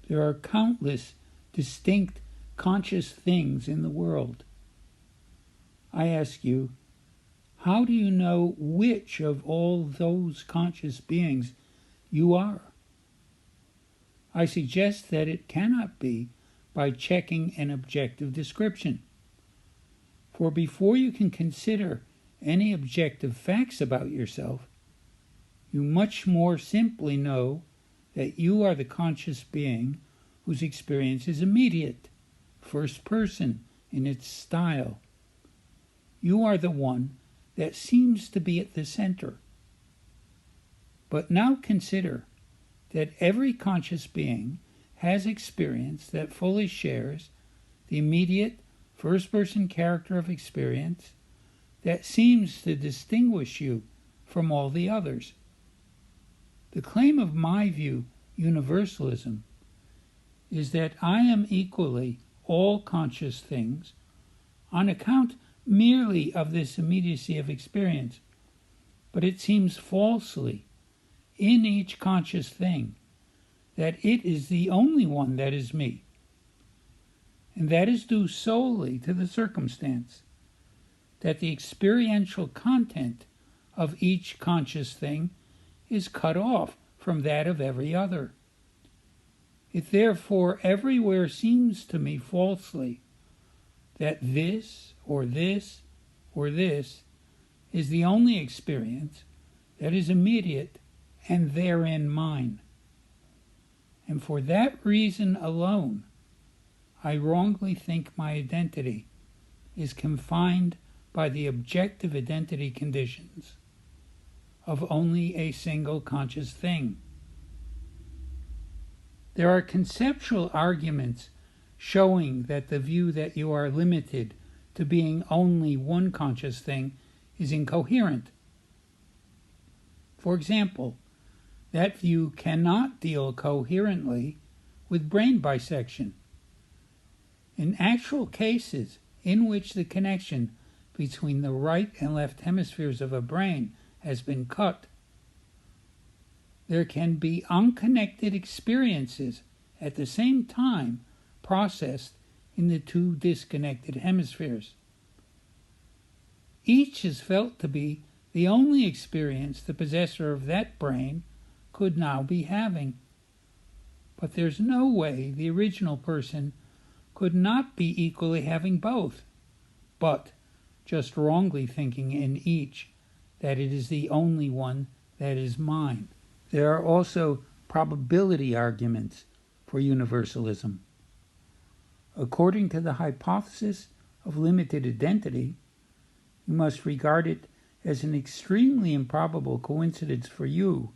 There are countless distinct conscious things in the world. I ask you, how do you know which of all those conscious beings you are? I suggest that it cannot be by checking an objective description. For before you can consider any objective facts about yourself, you much more simply know that you are the conscious being whose experience is immediate, first person in its style. You are the one that seems to be at the center. But now consider that every conscious being has experience that fully shares the immediate first-person character of experience that seems to distinguish you from all the others. The claim of my view, Universalism, is that I am equally all conscious things on account merely of this immediacy of experience, but it seems falsely in each conscious thing that it is the only one that is me. And that is due solely to the circumstance that the experiential content of each conscious thing is cut off from that of every other. It therefore everywhere seems to me falsely that this or this or this is the only experience that is immediate and therein mine. And for that reason alone, I wrongly think my identity is confined by the objective identity conditions of only a single conscious thing. There are conceptual arguments showing that the view that you are limited to being only one conscious thing is incoherent. For example, that view cannot deal coherently with brain bisection. In actual cases in which the connection between the right and left hemispheres of a brain has been cut, there can be unconnected experiences at the same time processed in the two disconnected hemispheres. Each is felt to be the only experience the possessor of that brain could now be having. But there's no way the original person could not be equally having both, but just wrongly thinking in each that it is the only one that is mine. There are also probability arguments for universalism. According to the hypothesis of limited identity, you must regard it as an extremely improbable coincidence for you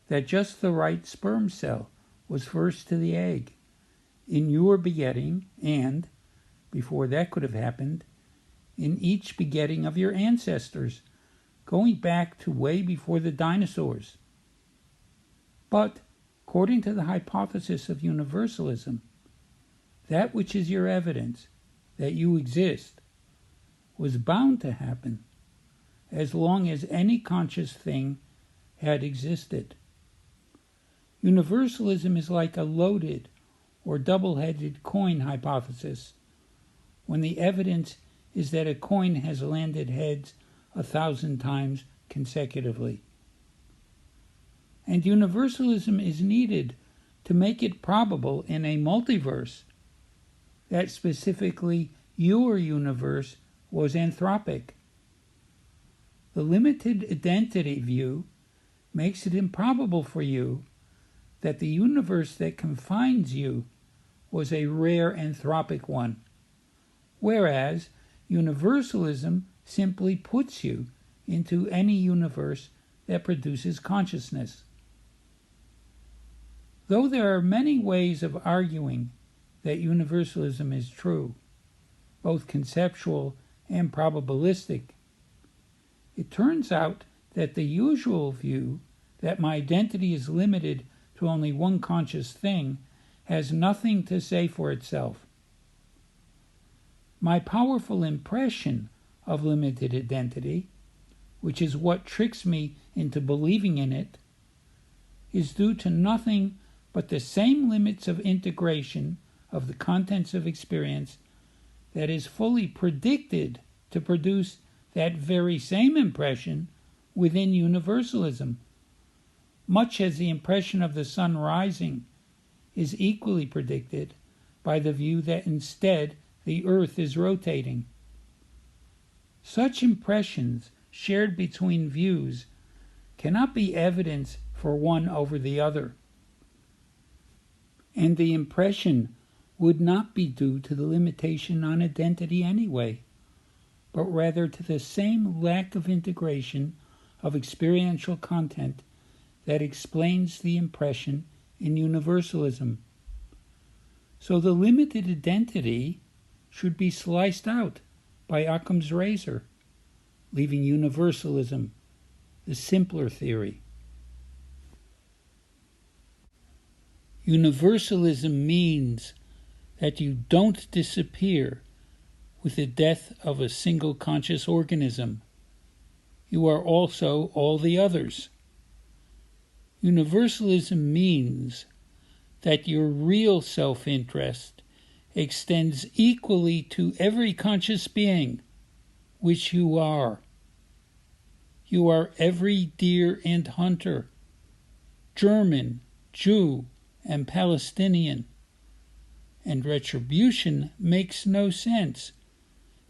that just the right sperm cell was first to the egg in your begetting and, before that could have happened, in each begetting of your ancestors, going back to way before the dinosaurs. But, according to the hypothesis of universalism, that which is your evidence that you exist was bound to happen as long as any conscious thing had existed. Universalism is like a loaded or double-headed coin hypothesis, when the evidence is that a coin has landed heads 1,000 times consecutively. And universalism is needed to make it probable in a multiverse that specifically your universe was anthropic. The limited identity view makes it improbable for you that the universe that confines you was a rare anthropic one, whereas universalism simply puts you into any universe that produces consciousness. Though there are many ways of arguing that universalism is true, both conceptual and probabilistic, it turns out that the usual view that my identity is limited to only one conscious thing has nothing to say for itself. My powerful impression of limited identity, which is what tricks me into believing in it, is due to nothing but the same limits of integration of the contents of experience that is fully predicted to produce that very same impression within universalism, much as the impression of the sun rising is equally predicted by the view that instead the earth is rotating. Such impressions shared between views cannot be evidence for one over the other, and the impression would not be due to the limitation on identity anyway, but rather to the same lack of integration of experiential content that explains the impression in universalism. So the limited identity should be sliced out by Occam's razor, leaving universalism, the simpler theory. Universalism means that you don't disappear with the death of a single conscious organism. You are also all the others. Universalism means that your real self-interest extends equally to every conscious being, which you are. You are every deer and hunter, German, Jew, and Palestinian. And retribution makes no sense,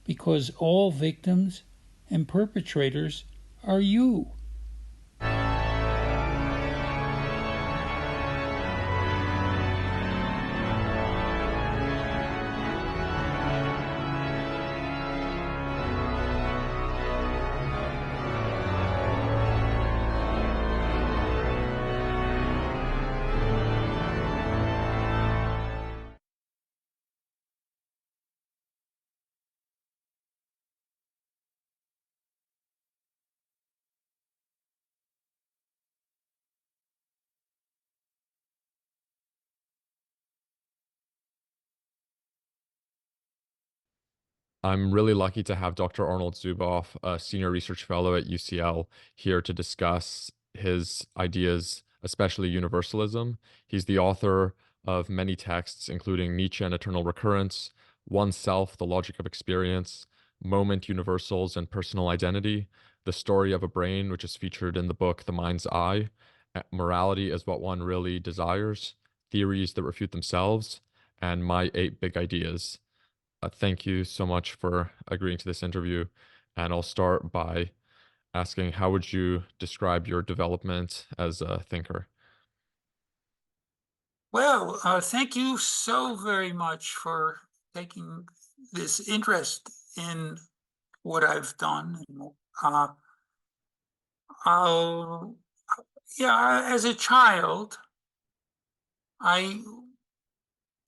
because all victims and perpetrators are you. I'm really lucky to have Dr. Arnold Zuboff, a senior research fellow at UCL, here to discuss his ideas, especially universalism. He's the author of many texts, including Nietzsche and Eternal Recurrence, Oneself, The Logic of Experience, Moment Universals and Personal Identity, The Story of a Brain, which is featured in the book The Mind's Eye, Morality is What One Really Desires, Theories That Refute Themselves, and My Eight Big Ideas. Thank you so much for agreeing to this interview. And I'll start by asking, how would you describe your development as a thinker? Well, thank you so very much for taking this interest in what I've done. Uh, I'll, yeah, as a child, I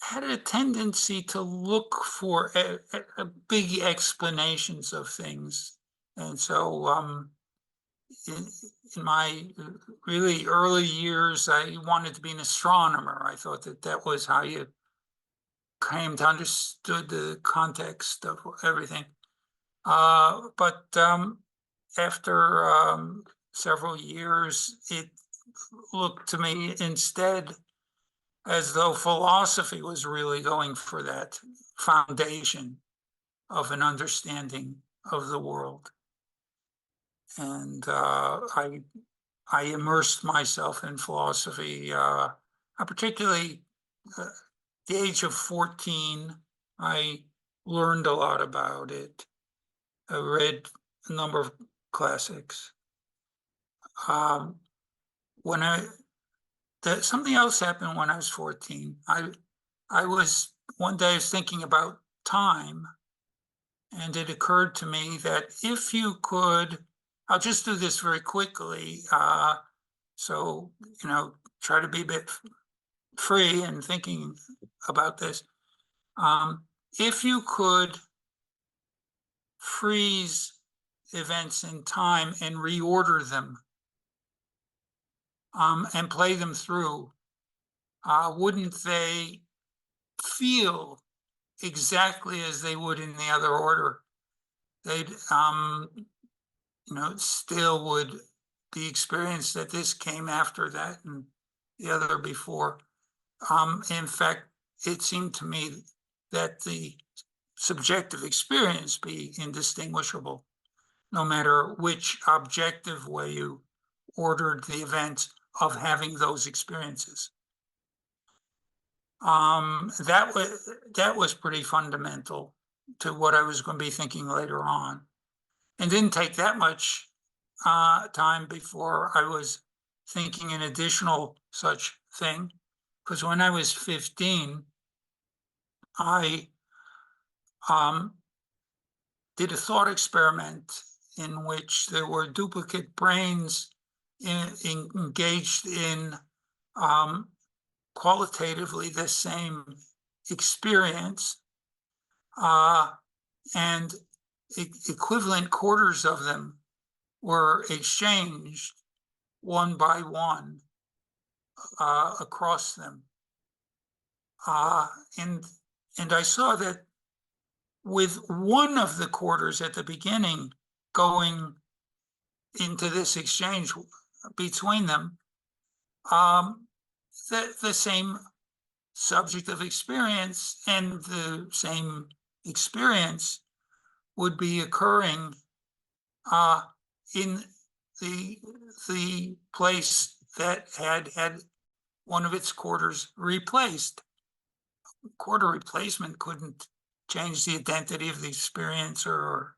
had a tendency to look for big explanations of things. And so in my really early years, I wanted to be an astronomer. I thought that that was how you came to understood the context of everything. But after several years, it looked to me instead as though philosophy was really going for that foundation of an understanding of the world. And I immersed myself in philosophy. Particularly at the age of 14, I learned a lot about it. I read a number of classics. Um, when something else happened when I was 14. I was one day I was thinking about time, and it occurred to me that if you could, I'll just do this very quickly. So try to be a bit free in thinking about this. If you could freeze events in time and reorder them and play them through, wouldn't they feel exactly as they would in the other order? They'd, still would be experienced that this came after that and the other before. In fact, it seemed to me that the subjective experience be indistinguishable, no matter which objective way you ordered the events of having those experiences. That was pretty fundamental to what I was going to be thinking later on, and didn't take that much time before I was thinking an additional such thing, because when I was 15, I did a thought experiment in which there were duplicate brains engaged in qualitatively the same experience, and equivalent quarters of them were exchanged one by one across them. And I saw that with one of the quarters at the beginning going into this exchange between them, the same subject of experience and the same experience would be occurring in the place that had one of its quarters replaced. Quarter replacement couldn't change the identity of the experience or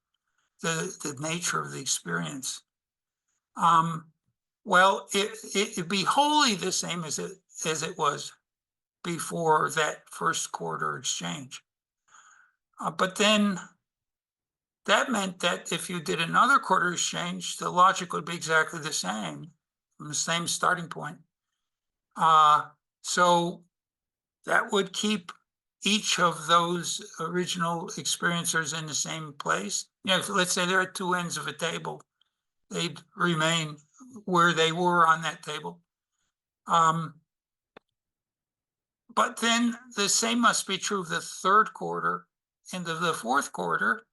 the nature of the experience. Well, it'd be wholly the same as it was before that first quarter exchange. But then that meant that if you did another quarter exchange, the logic would be exactly the same, from the same starting point. So that would keep each of those original experiencers in the same place. You know, let's say they're at two ends of a table, they'd remain where they were on that table. But then the same must be true of the third quarter and of the fourth quarter,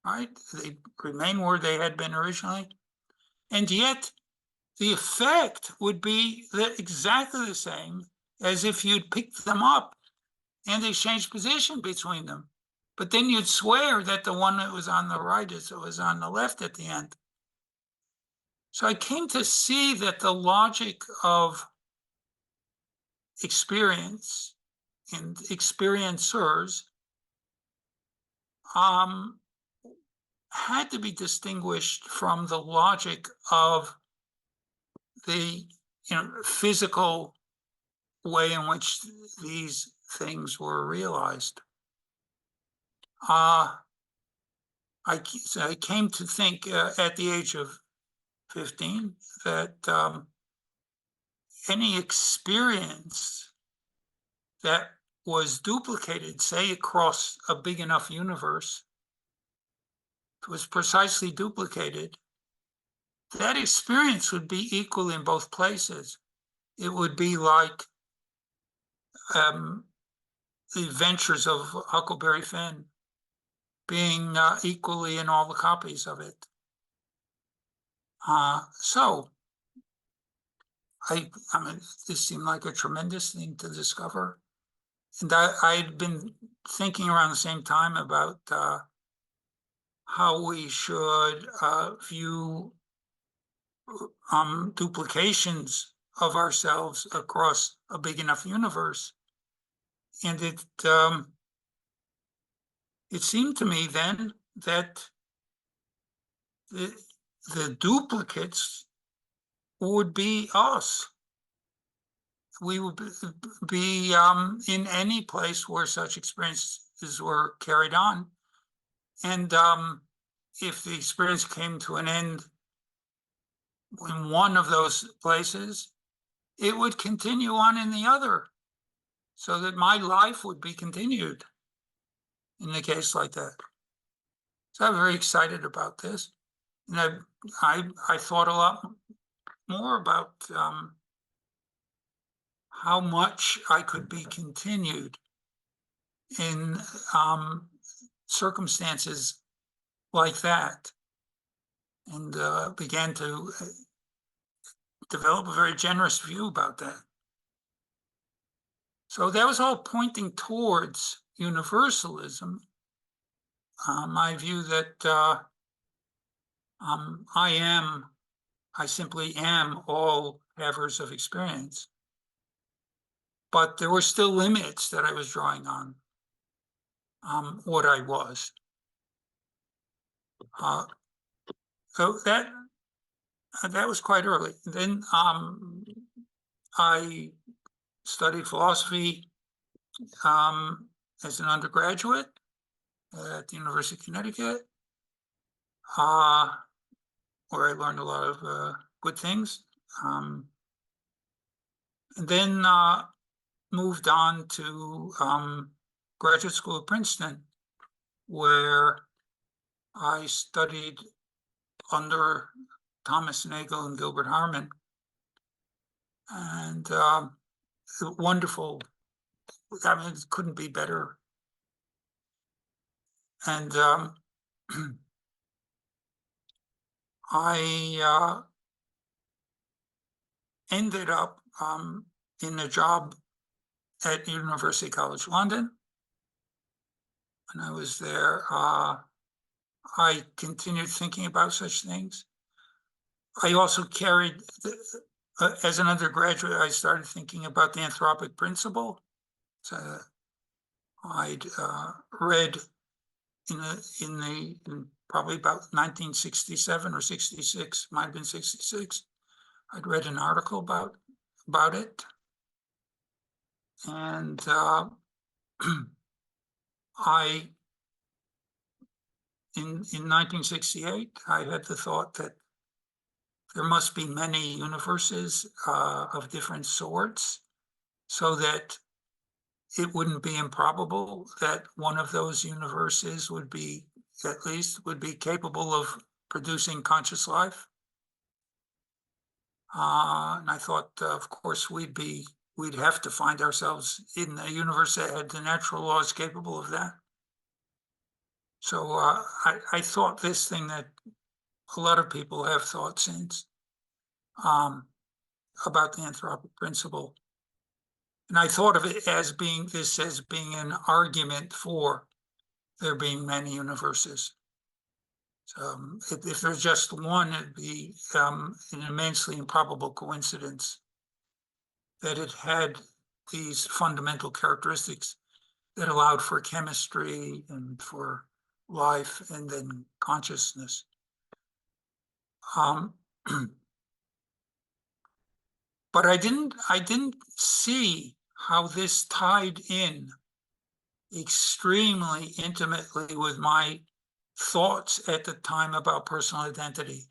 right? They remain where they had been originally. And yet the effect would be exactly the same as if you'd picked them up and exchanged position between them. But then you'd swear that the one that was on the right was on the left at the end. So I came to see that the logic of experience and experiencers had to be distinguished from the logic of the physical way in which these things were realized. I came to think at the age of 15 that any experience that was duplicated, say across a big enough universe, was precisely duplicated, that experience would be equal in both places. It would be like the adventures of Huckleberry Finn being equally in all the copies of it. So I mean, this seemed like a tremendous thing to discover. And I'd been thinking around the same time about how we should view duplications of ourselves across a big enough universe. And it seemed to me then that the duplicates would be us. We would be in any place where such experiences were carried on. And if the experience came to an end in one of those places, it would continue on in the other, so that my life would be continued in a case like that. So I'm very excited about this. And I thought a lot more about how much I could be continued in circumstances like that, and began to develop a very generous view about that. So that was all pointing towards universalism. My view that I simply am all havers of experience. But there were still limits that I was drawing on what I was. So that was quite early. Then I studied philosophy as an undergraduate at the University of Connecticut, where I learned a lot of good things. And then moved on to graduate school at Princeton, where I studied under Thomas Nagel and Gilbert Harman. And wonderful. I mean, it couldn't be better. And I ended up in a job at University College London. When I was there, I continued thinking about such things. I also carried, as an undergraduate, I started thinking about the Anthropic Principle. So I'd read in probably about 1967 or 66, might have been 66. I'd read an article about it, and I in 1968 I had the thought that there must be many universes of different sorts, so that it wouldn't be improbable that one of those universes would be capable of producing conscious life. And I thought, of course, we'd have to find ourselves in a universe that had the natural laws capable of that. So I thought this thing that a lot of people have thought since about the Anthropic Principle. And I thought of it as being an argument for there being many universes. So if there's just one, it'd be an immensely improbable coincidence that it had these fundamental characteristics that allowed for chemistry and for life and then consciousness. But I didn't see how this tied in extremely intimately with my thoughts at the time about personal identity.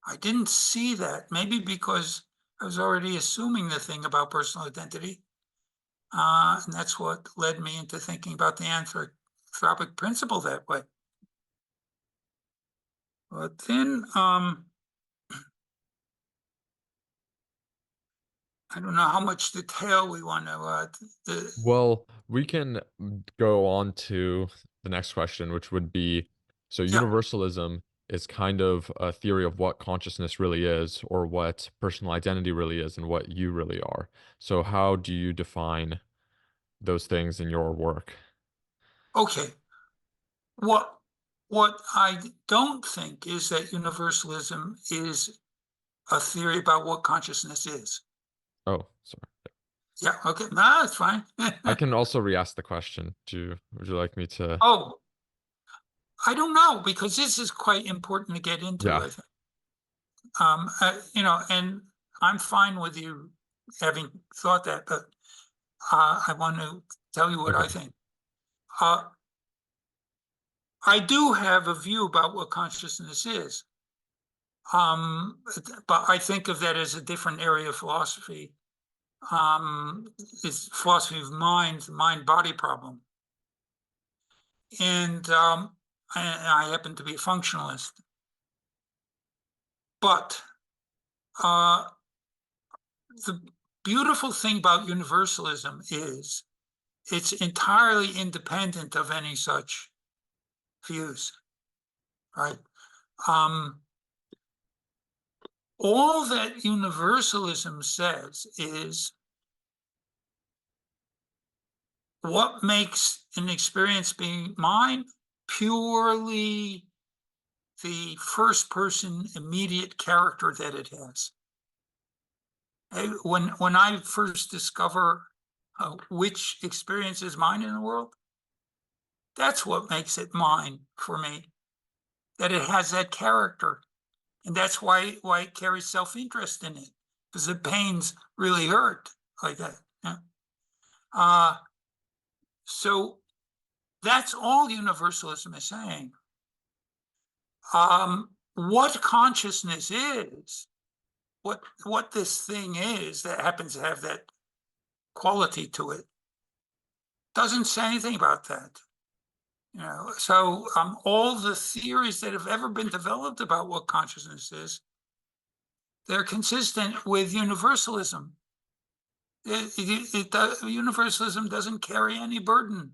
I didn't see that, maybe because I was already assuming the thing about personal identity. And that's what led me into thinking about the Anthropic Principle that way. But then, I don't know how much detail we want to. Well, we can go on to the next question, which would be, so Yeah. universalism is kind of a theory of what consciousness really is, or what personal identity really is, and what you really are. So how do you define those things in your work? Okay. What I don't think is that universalism is a theory about what consciousness is. Oh, sorry. Yeah, okay. No, it's fine. I can also re-ask the question. Would you like me to? Oh, I don't know, because this is quite important to get into, Yeah. I think. And I'm fine with you having thought that, but I want to tell you what I Okay. think. I do have a view about what consciousness is, but I think of that as a different area of philosophy. It's philosophy of mind-body problem. And I happen to be a functionalist. But the beautiful thing about universalism is it's entirely independent of any such views, right? All that universalism says is what makes an experience be mine? Purely the first person immediate character that it has. When I first discover which experience is mine in the world, that's what makes it mine for me, that it has that character. And that's why it carries self-interest in it, because the pains really hurt like that. Yeah? So that's all universalism is saying. What consciousness is, what this thing is that happens to have that quality to it, doesn't say anything about that. So all the theories that have ever been developed about what consciousness is, they're consistent with universalism. Universalism doesn't carry any burden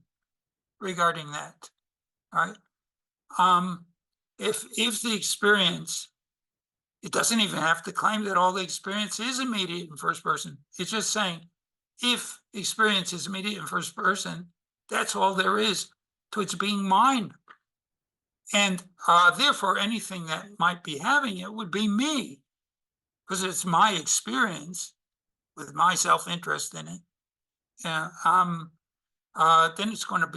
regarding that, right? If the experience, it doesn't even have to claim that all the experience is immediate in first person. It's just saying, if experience is immediate in first person, that's all there is to its being mine. And therefore, anything that might be having it would be me, because it's my experience with my self-interest in it. Then it's going to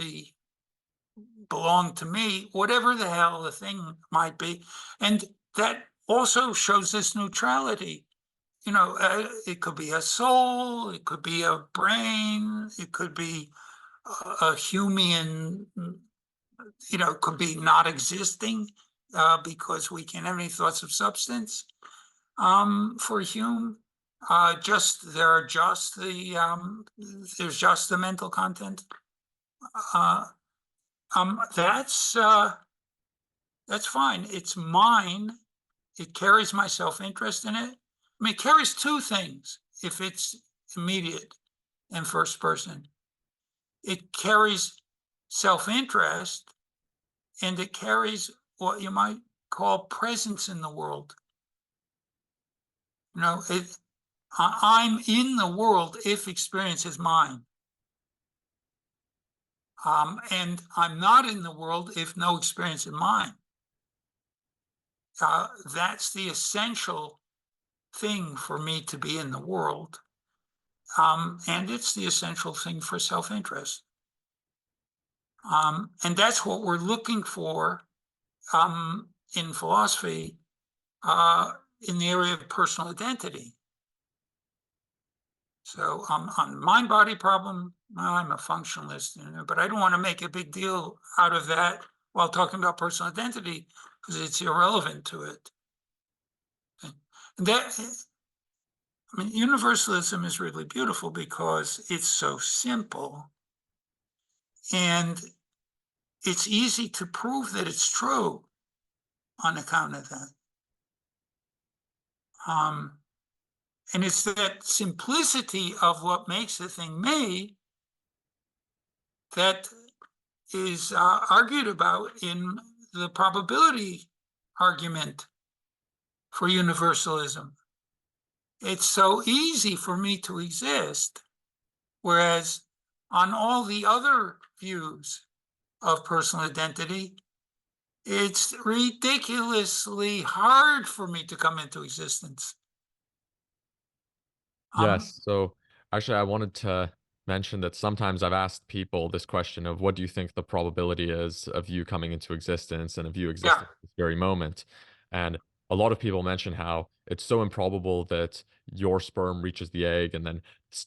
belong to me, whatever the hell the thing might be. And that also shows this neutrality. It could be a soul, it could be a brain, it could be a Humean, it could be not existing because we can't have any thoughts of substance. For Hume, there's just the mental content. That's fine. It's mine. It carries my self-interest in it. It carries two things if it's immediate and first person. It carries self-interest, and it carries what you might call presence in the world. I'm in the world if experience is mine. And I'm not in the world if no experience is mine. That's the essential thing for me to be in the world. And it's the essential thing for self-interest. And that's what we're looking for in philosophy in the area of personal identity. So on mind-body problem, I'm a functionalist, but I don't want to make a big deal out of that while talking about personal identity, because it's irrelevant to it. And universalism is really beautiful because it's so simple, and it's easy to prove that it's true on account of that. And it's that simplicity of what makes the thing me that is argued about in the probability argument for universalism. It's so easy for me to exist, whereas on all the other views of personal identity, it's ridiculously hard for me to come into existence. Yes. So actually, I wanted to mention that sometimes I've asked people this question of what do you think the probability is of you coming into existence and of you existing at this very moment? And a lot of people mention how it's so improbable that your sperm reaches the egg and then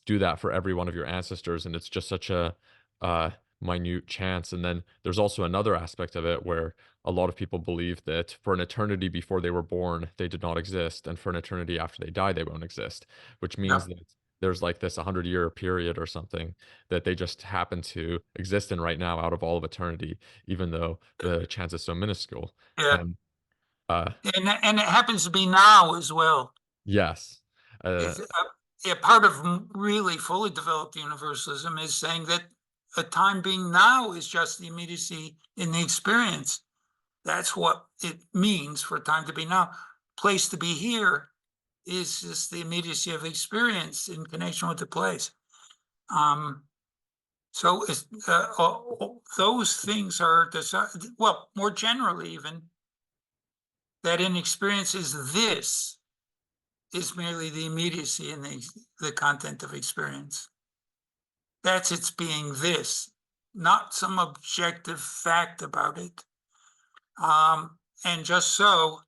do that for every one of your ancestors. And it's just such a minute chance. And then there's also another aspect of it where a lot of people believe that for an eternity before they were born, they did not exist. And for an eternity after they die, they won't exist, which means that there's like this 100-year period or something that they just happen to exist in right now out of all of eternity, even though the chance is so minuscule. Yeah. And it happens to be now as well. yes. Part of really fully developed universalism is saying that a time being now is just the immediacy in the experience. That's what it means for time to be now. Place to be here is just the immediacy of experience in connection with the place. So those things are well, more generally even, that an experience is this is merely the immediacy and the content of experience. That's its being this, not some objective fact about it. And just so,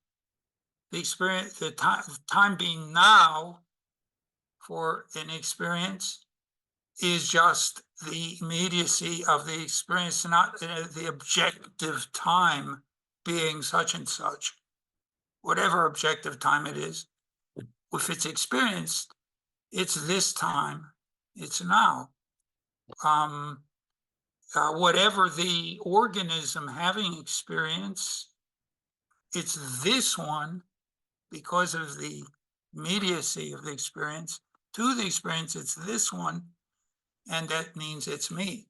the experience, the time being now for an experience is just the immediacy of the experience, not the objective time being such and such, whatever objective time it is. If it's experienced, it's this time, it's now. Whatever the organism having experience, it's this one because of the immediacy of the experience. To the experience, it's this one, and that means it's me.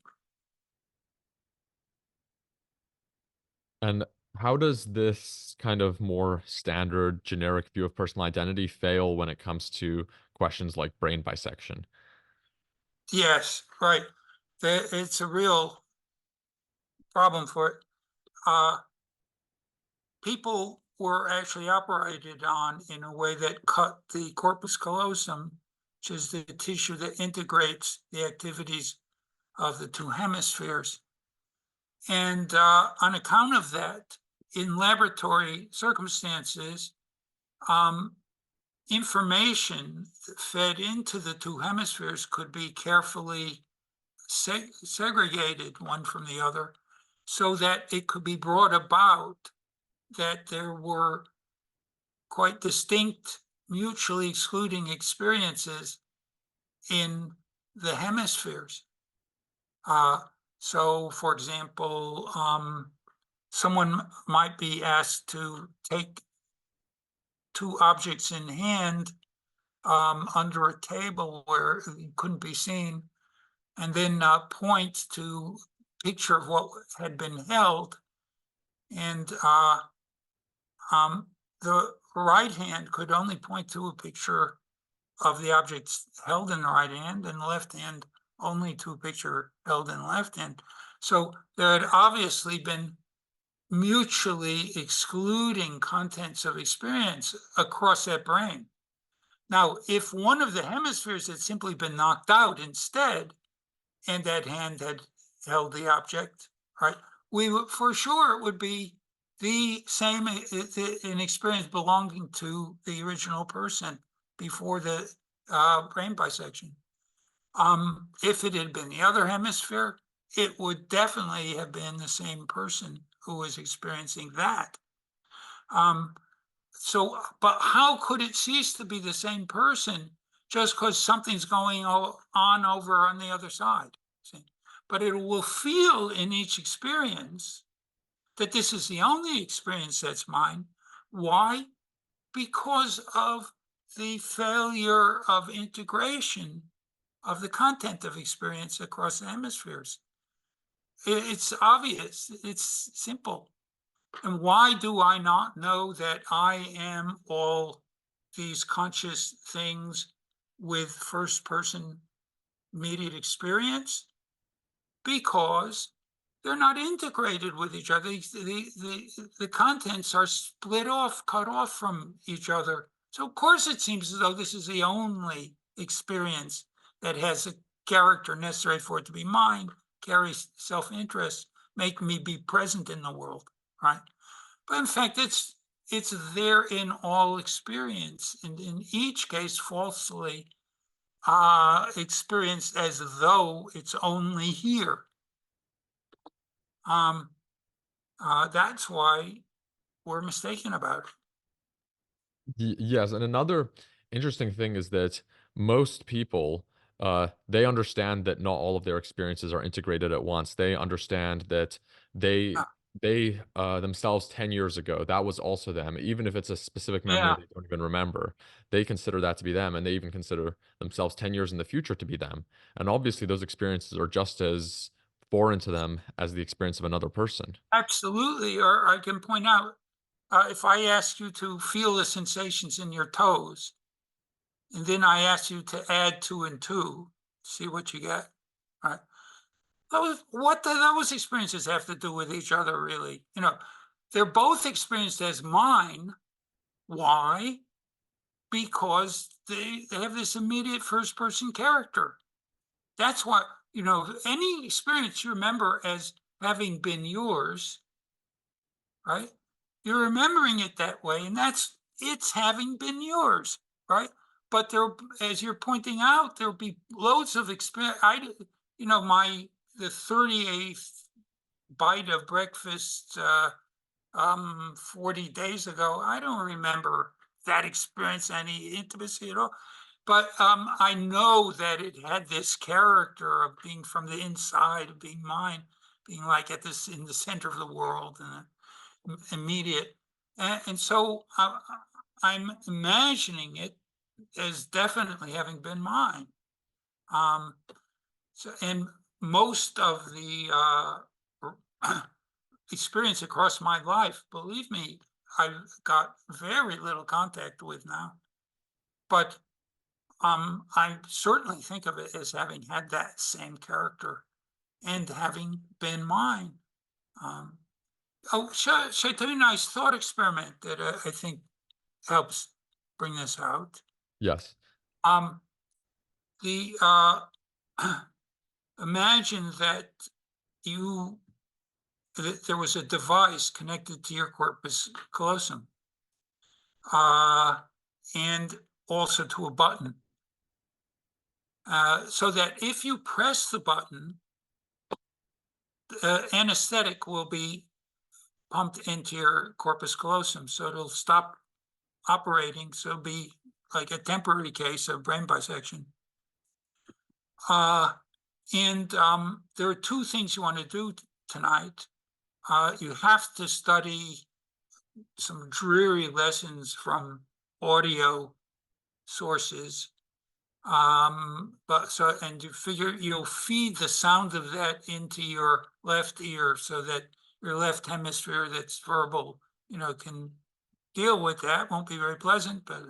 And how does this kind of more standard generic view of personal identity fail when it comes to questions like brain bisection? Yes, right. It's a real problem for it. People were actually operated on in a way that cut the corpus callosum, which is the tissue that integrates the activities of the two hemispheres. And on account of that, in laboratory circumstances, information fed into the two hemispheres could be carefully segregated one from the other so that it could be brought about that there were quite distinct, mutually excluding experiences in the hemispheres. So, for example, someone might be asked to take two objects in hand under a table where it couldn't be seen, and then point to a picture of what had been held. And the right hand could only point to a picture of the objects held in the right hand, and the left hand only to a picture held in the left hand. So there had obviously been mutually excluding contents of experience across that brain. Now, if one of the hemispheres had simply been knocked out instead, and that hand had held the object, right, we would, for sure, it would be the same, an experience belonging to the original person before the brain bisection. If it had been the other hemisphere, it would definitely have been the same person who was experiencing that. But how could it cease to be the same person just because something's going on over on the other side? See? But it will feel in each experience that this is the only experience that's mine. Why? Because of the failure of integration of the content of experience across the hemispheres. It's obvious, it's simple. And why do I not know that I am all these conscious things with first person immediate experience? Because they're not integrated with each other. The contents are split off, cut off from each other. So of course it seems as though this is the only experience that has a character necessary for it to be mine, carries self-interest, make me be present in the world, right? But in fact, it's there in all experience, and in each case falsely experienced as though it's only here. That's why we're mistaken about it. Yes, and another interesting thing is that most people, they understand that not all of their experiences are integrated at once. They understand that they Uh, they themselves 10 years ago, that was also them. Even if it's a specific memory yeah, they don't even remember, they consider that to be them, and they even consider themselves 10 years in the future to be them. And obviously, those experiences are just as foreign to them as the experience of another person. absolutely. Or I can point out, if I ask you to feel the sensations in your toes, and then I ask you to add 2 and 2, see what you get, right? what do those experiences have to do with each other, really? They're both experienced as mine. Why? Because they have this immediate first-person character. That's what, any experience you remember as having been yours, right? You're remembering it that way, and it's having been yours, right? But as you're pointing out, there'll be loads of experience. The 38th bite of breakfast 40 days ago, I don't remember that experience, any intimacy at all. But I know that it had this character of being from the inside, of being mine, being like in the center of the world and immediate. And so I'm imagining it as definitely having been mine. And most of the experience across my life, believe me, I've got very little contact with now. But I certainly think of it as having had that same character and having been mine. Shall I tell you a nice thought experiment that I think helps bring this out? Yes. The imagine that there was a device connected to your corpus callosum, and also to a button, so that if you press the button, anesthetic will be pumped into your corpus callosum, so it'll stop operating. So it'll be like a temporary case of brain bisection. And there are two things you want to do tonight. You have to study some dreary lessons from audio sources. And you figure you'll feed the sound of that into your left ear so that your left hemisphere that's verbal, can deal with that. Won't be very pleasant, but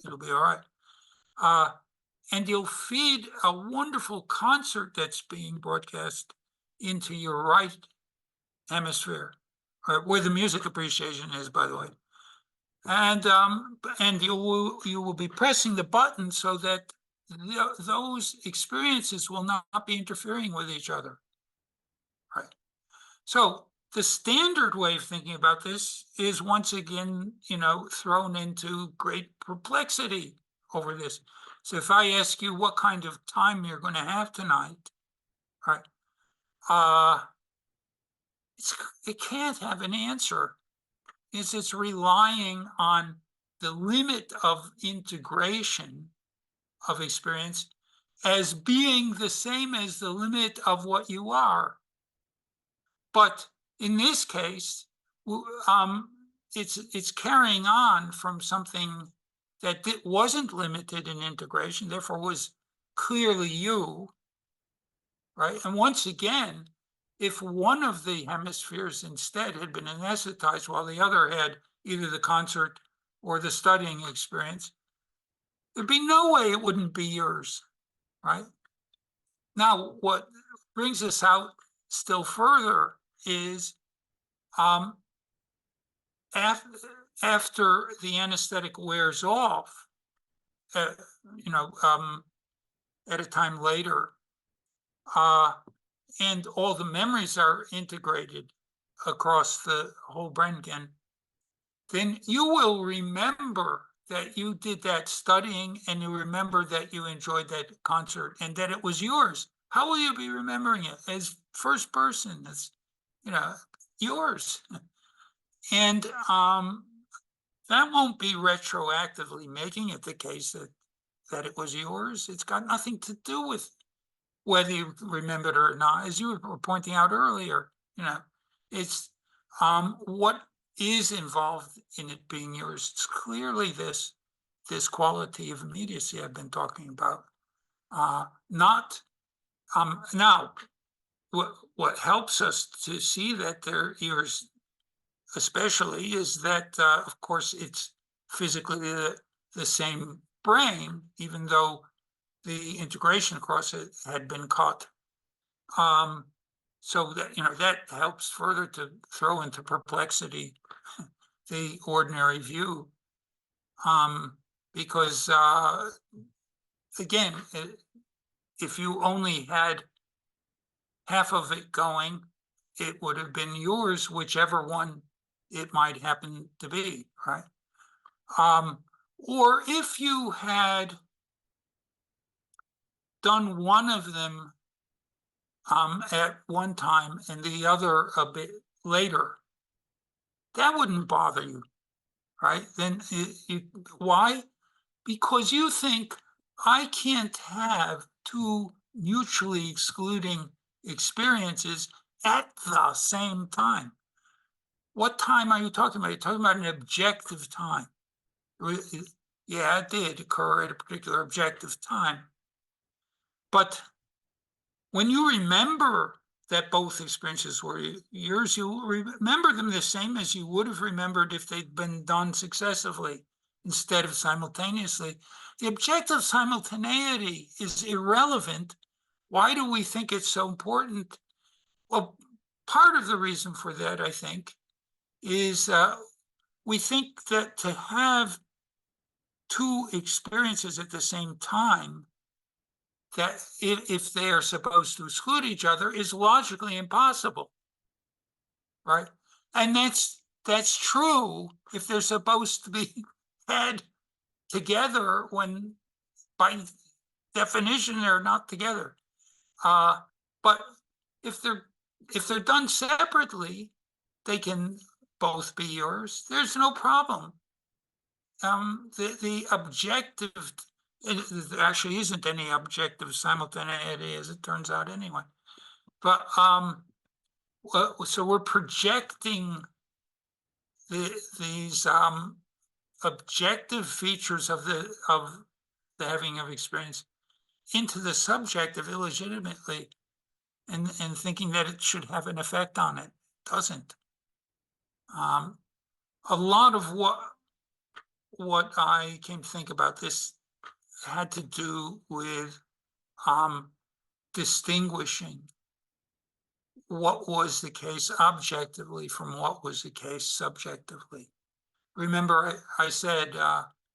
it'll be all right. And you'll feed a wonderful concert that's being broadcast into your right hemisphere, where the music appreciation is, by the way. And you will be pressing the button so that those experiences will not be interfering with each other. Right. So the standard way of thinking about this is once again, thrown into great perplexity over this. So if I ask you what kind of time you're going to have tonight, right, it can't have an answer. It's relying on the limit of integration of experience as being the same as the limit of what you are. But in this case, it's carrying on from something that wasn't limited in integration, therefore was clearly you, right? And once again, if one of the hemispheres instead had been anesthetized while the other had either the concert or the studying experience, there'd be no way it wouldn't be yours, right? Now, what brings us out still further is after the anesthetic wears off, at a time later, and all the memories are integrated across the whole brain again, then you will remember that you did that studying and you remember that you enjoyed that concert and that it was yours. How will you be remembering it? As first person, it's, yours. And that won't be retroactively making it the case that it was yours. It's got nothing to do with whether you remembered it or not. As you were pointing out earlier, it's what is involved in it being yours. It's clearly this quality of immediacy I've been talking about. Not now. What helps us to see that they're yours, especially, is that of course it's physically the same brain, even though the integration across it had been caught. So that, that helps further to throw into perplexity the ordinary view. Because again, if you only had half of it going, it would have been yours, whichever one it might happen to be, right? Or if you had done one of them at one time and the other a bit later, that wouldn't bother you, right? Then why? Because you think I can't have two mutually excluding experiences at the same time. What time are you talking about? You're talking about an objective time. Yeah, it did occur at a particular objective time. But when you remember that both experiences were yours, you remember them the same as you would have remembered if they'd been done successively instead of simultaneously. The objective simultaneity is irrelevant. Why do we think it's so important? Well, part of the reason for that, I think, is we think that to have two experiences at the same time, that if they are supposed to exclude each other, is logically impossible, right? And that's true if they're supposed to be had together when by definition they're not together. But if they're done separately, they can both be yours. There's no problem. The objective, there actually isn't any objective simultaneity, as it turns out anyway. But so we're projecting these objective features of the having of experience into the subjective illegitimately, and thinking that it should have an effect on it. It doesn't. A lot of what I came to think about this had to do with distinguishing what was the case objectively from what was the case subjectively. Remember, I said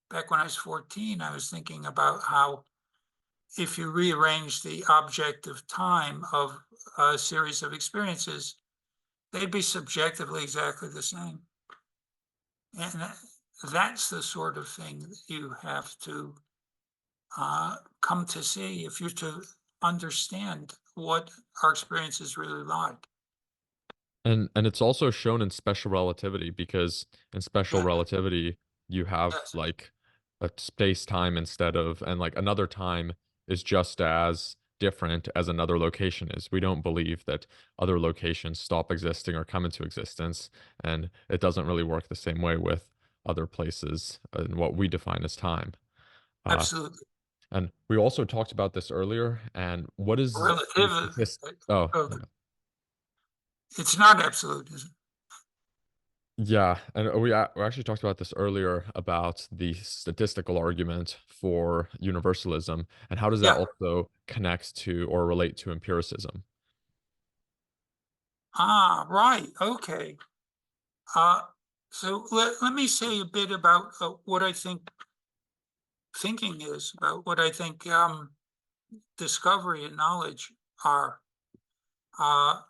back when I was 14, I was thinking about how if you rearrange the objective time of a series of experiences, they'd be subjectively exactly the same. And that's the sort of thing that you have to come to see if you're to understand what our experience is really like. And it's also shown in special relativity, because in special Yeah. relativity you have Yes, like a space time instead of, and like another time is just as different as another location is. We don't believe that other locations stop existing or come into existence, and it doesn't really work the same way with other places and what we define as time. Uh, absolutely. and we also talked about this earlier. And what is the Relative. Oh, uh, yeah. It's not absolute, is it? Yeah, and we actually talked about this earlier about the statistical argument for universalism, and how does that Yeah. also connect to or relate to empiricism? Right. Okay. So let me say a bit about what I think thinking is, about what I think discovery and knowledge are. Uh,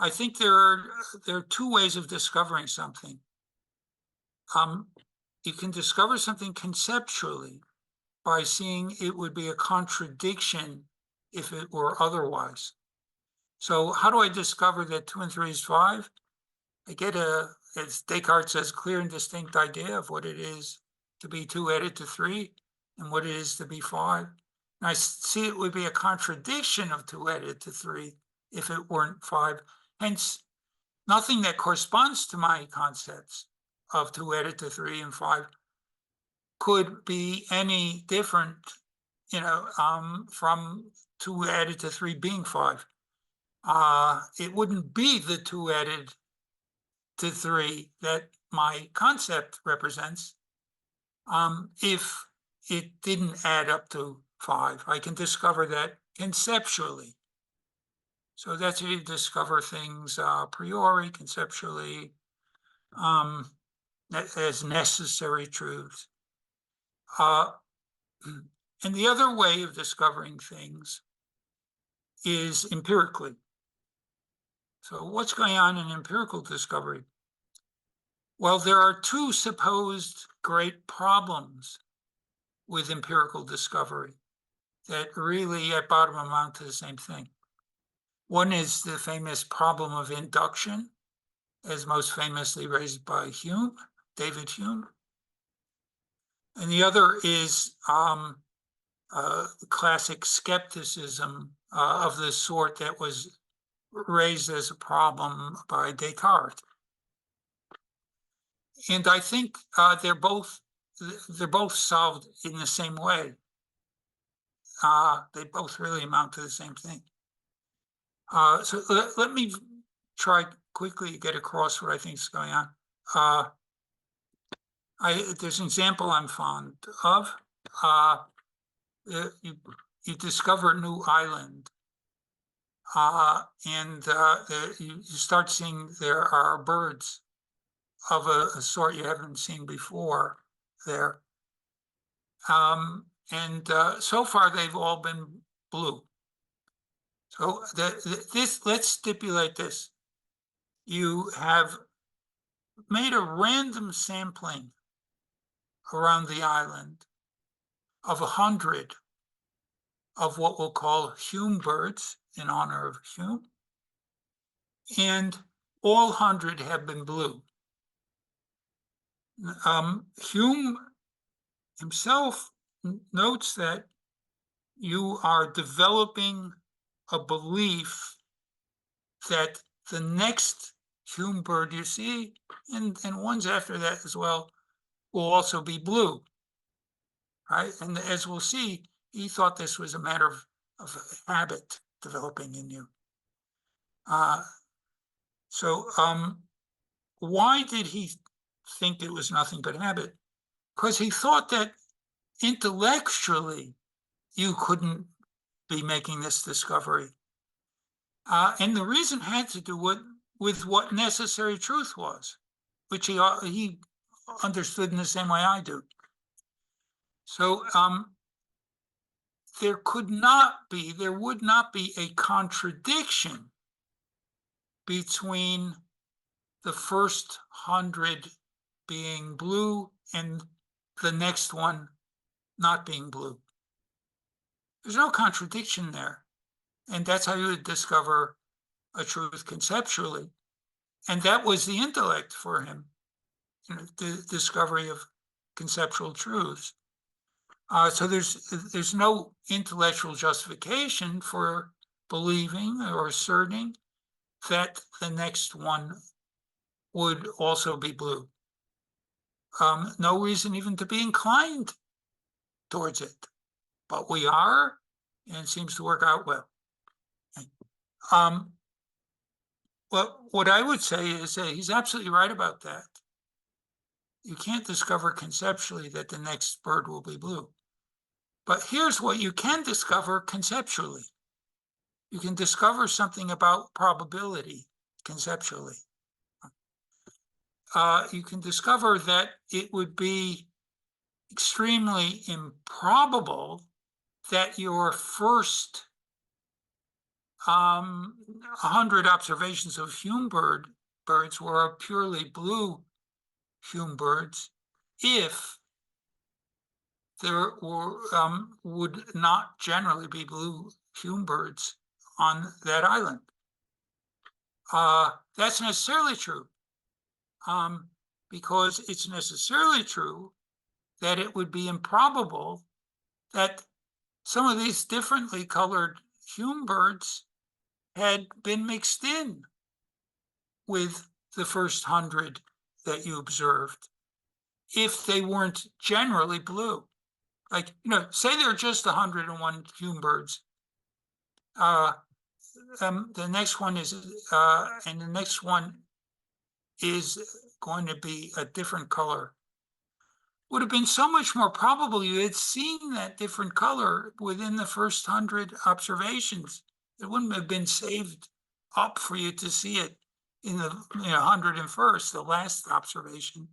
I think there are two ways of discovering something. You can discover something conceptually by seeing it would be a contradiction if it were otherwise. So how do I discover that 2 and 3 is 5? I get as Descartes says, clear and distinct idea of what it is to be 2 added to 3 and what it is to be 5. And I see it would be a contradiction of 2 added to 3 if it weren't 5. Hence, nothing that corresponds to my concepts of 2 added to 3 and 5 could be any different, from 2 added to 3 being 5. It wouldn't be the 2 added to 3 that my concept represents if it didn't add up to 5. I can discover that conceptually. So that's how you discover things a priori, conceptually, as necessary truths. And the other way of discovering things is empirically. So what's going on in empirical discovery? Well, there are two supposed great problems with empirical discovery that really at bottom amount to the same thing. One is the famous problem of induction, as most famously raised by Hume, David Hume. And the other is classic skepticism of the sort that was raised as a problem by Descartes. And I think they're both solved in the same way. They both really amount to the same thing. So let me try quickly to get across what I think is going on. There's an example I'm fond of. You discover a new island, and you start seeing there are birds of a sort you haven't seen before there. And so far, they've all been blue. So let's stipulate this. You have made a random sampling around the island of 100 of what we'll call Hume birds in honor of Hume, and all 100 have been blue. Hume himself notes that you are developing a belief that the next Hume bird you see, and ones after that as well, will also be blue, right? And as we'll see, he thought this was a matter of habit developing in you. So why did he think it was nothing but habit? Because he thought that intellectually you couldn't be making this discovery. And the reason had to do with what necessary truth was, which he understood in the same way I do. So there would not be a contradiction between the first 100 being blue and the next one not being blue. There's no contradiction there. And that's how you would discover a truth conceptually. And that was the intellect for him, the discovery of conceptual truths. So there's no intellectual justification for believing or asserting that the next one would also be blue. No reason even to be inclined towards it, but we are, and it seems to work out well. Well, what I would say is that he's absolutely right about that. You can't discover conceptually that the next bird will be blue. But here's what you can discover conceptually. You can discover something about probability conceptually. You can discover that it would be extremely improbable that your first 100 observations of Hume birds were purely blue Hume birds if there would not generally be blue Hume birds on that island. That's necessarily true, because it's necessarily true that it would be improbable that some of these differently colored Hume birds had been mixed in with the first 100 that you observed if they weren't generally blue. Like, say there are just 101 Hume birds. The next one is, and the next one is going to be a different color. Would have been so much more probable you had seen that different color within the first 100 observations It wouldn't have been saved up for you to see it in the 101st, the last observation.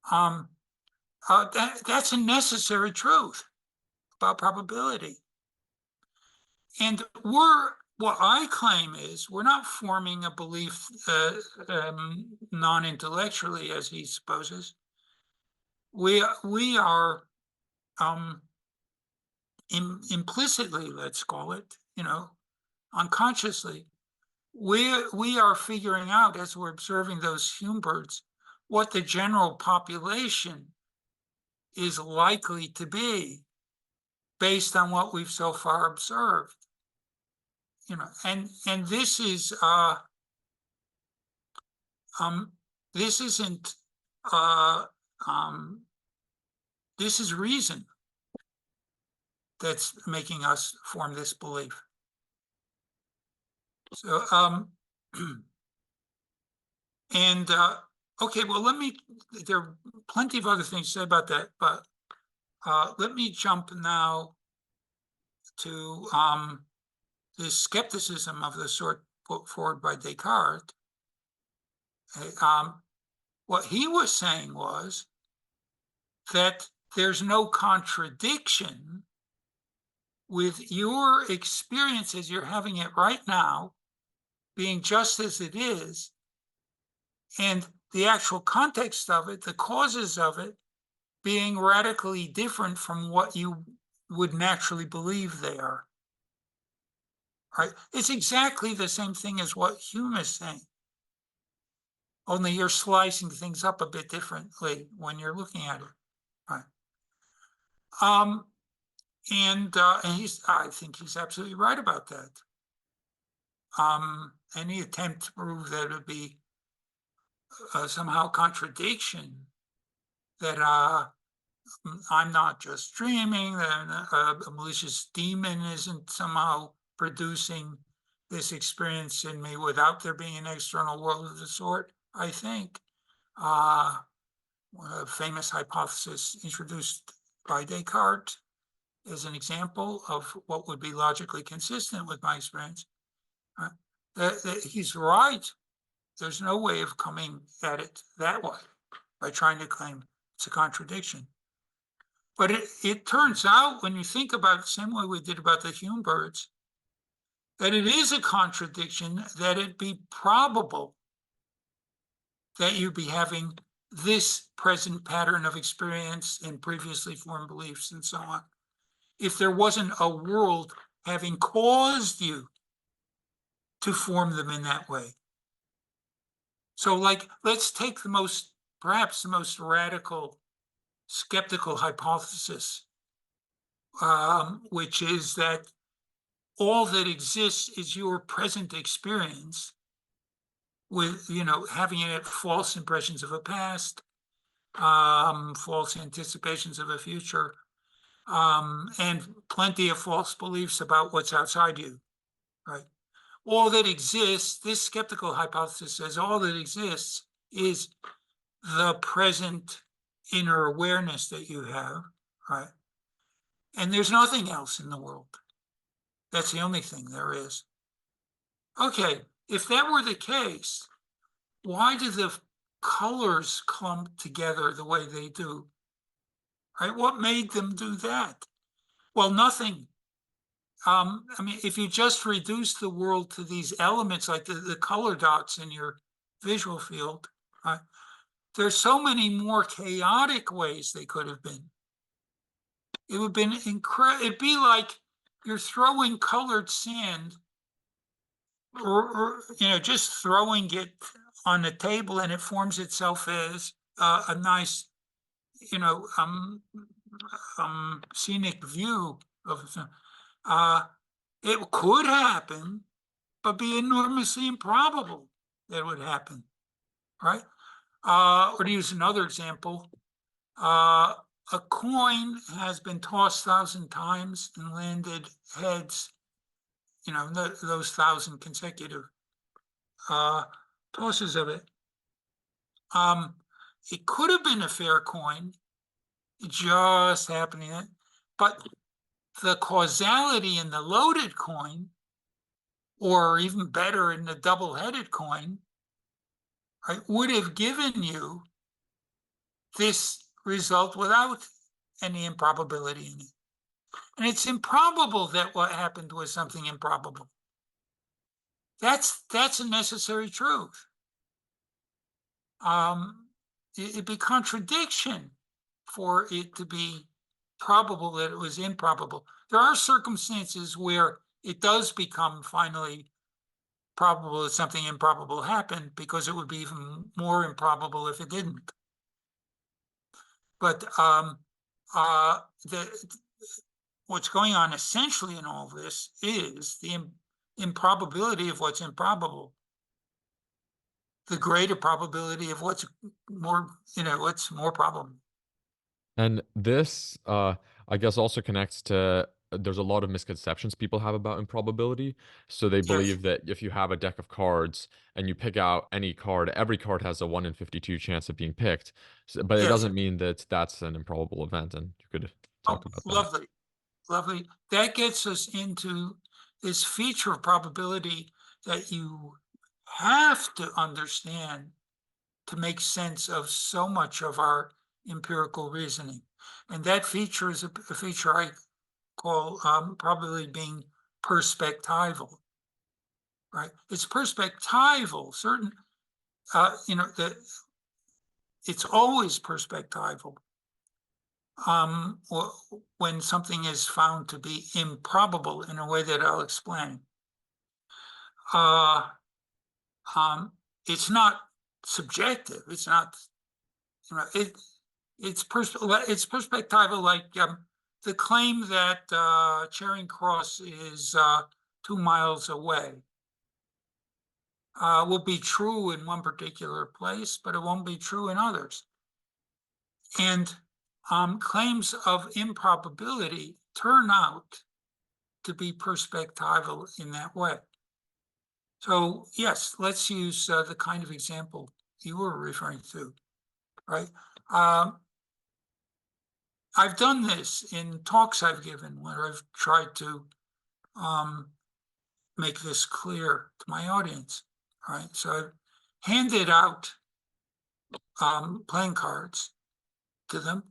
That's a necessary truth about probability. And what I claim is we're not forming a belief non-intellectually, as he supposes. We are implicitly, let's call it, unconsciously, we are figuring out, as we're observing those Hume birds, what the general population is likely to be based on what we've so far observed. And this is this isn't this is reason that's making us form this belief. So and okay, well, there are plenty of other things to say about that, but let me jump now to the skepticism of the sort put forward by Descartes. What he was saying was that there's no contradiction with your experience as you're having it right now being just as it is, and the actual context of it, the causes of it, being radically different from what you would naturally believe they are. Right? It's exactly the same thing as what Hume is saying, only you're slicing things up a bit differently when you're looking at it. Right? And I think he's absolutely right about that. Any attempt to prove that it would be somehow contradiction, that I'm not just dreaming, that a malicious demon isn't somehow producing this experience in me without there being an external world of the sort, I think. A famous hypothesis introduced by Descartes as an example of what would be logically consistent with my experience. That he's right. There's no way of coming at it that way by trying to claim it's a contradiction. But it turns out, when you think about it the same way we did about the Hume birds, that it is a contradiction, that it be probable that you be having this present pattern of experience and previously formed beliefs and so on, if there wasn't a world having caused you to form them in that way. So, let's take perhaps the most radical skeptical hypothesis, which is that all that exists is your present experience with, having it false impressions of a past, false anticipations of a future, and plenty of false beliefs about what's outside you, right? All that exists, this skeptical hypothesis says all that exists is the present inner awareness that you have, right? And there's nothing else in the world. That's the only thing there is. Okay, if that were the case, why do the colors clump together the way they do? Right? What made them do that? Well, nothing. If you just reduce the world to these elements, like the color dots in your visual field, there's so many more chaotic ways they could have been. It would have been incredible. It'd be like you're throwing colored sand, or just throwing it on a table, and it forms itself as a nice, scenic view of. It could happen, but be enormously improbable that it would happen, right? Or to use another example, a coin has been tossed 1,000 times and landed heads, those 1,000 consecutive tosses of it. It could have been a fair coin, just happening, but the causality in the loaded coin or even better in the double-headed coin, right, would have given you this result without any improbability in it. And it's improbable that what happened was something improbable. That's a necessary truth. It'd be contradiction for it to be probable that it was improbable. There are circumstances where it does become finally probable that something improbable happened, because it would be even more improbable if it didn't. But what's going on essentially in all this is the improbability of what's improbable, the greater probability of what's more probable. And this, I guess, also connects to there's a lot of misconceptions people have about improbability. So they Yes, believe that if you have a deck of cards and you pick out any card, every card has a 1 in 52 chance of being picked. But it yes. doesn't mean that that's an improbable event. And you could talk Oh, about that. lovely, lovely. That gets us into this feature of probability that you have to understand to make sense of so much of our empirical reasoning. And that feature is a feature I call probability being perspectival, right? It's perspectival, certain, that it's always perspectival when something is found to be improbable in a way that I'll explain. It's not subjective. It's not, it's perspectival, like the claim that Charing Cross is 2 miles away will be true in one particular place, but it won't be true in others. And claims of improbability turn out to be perspectival in that way. So yes, let's use the kind of example you were referring to, right? I've done this in talks I've given where I've tried to make this clear to my audience, right? So I've handed out playing cards to them.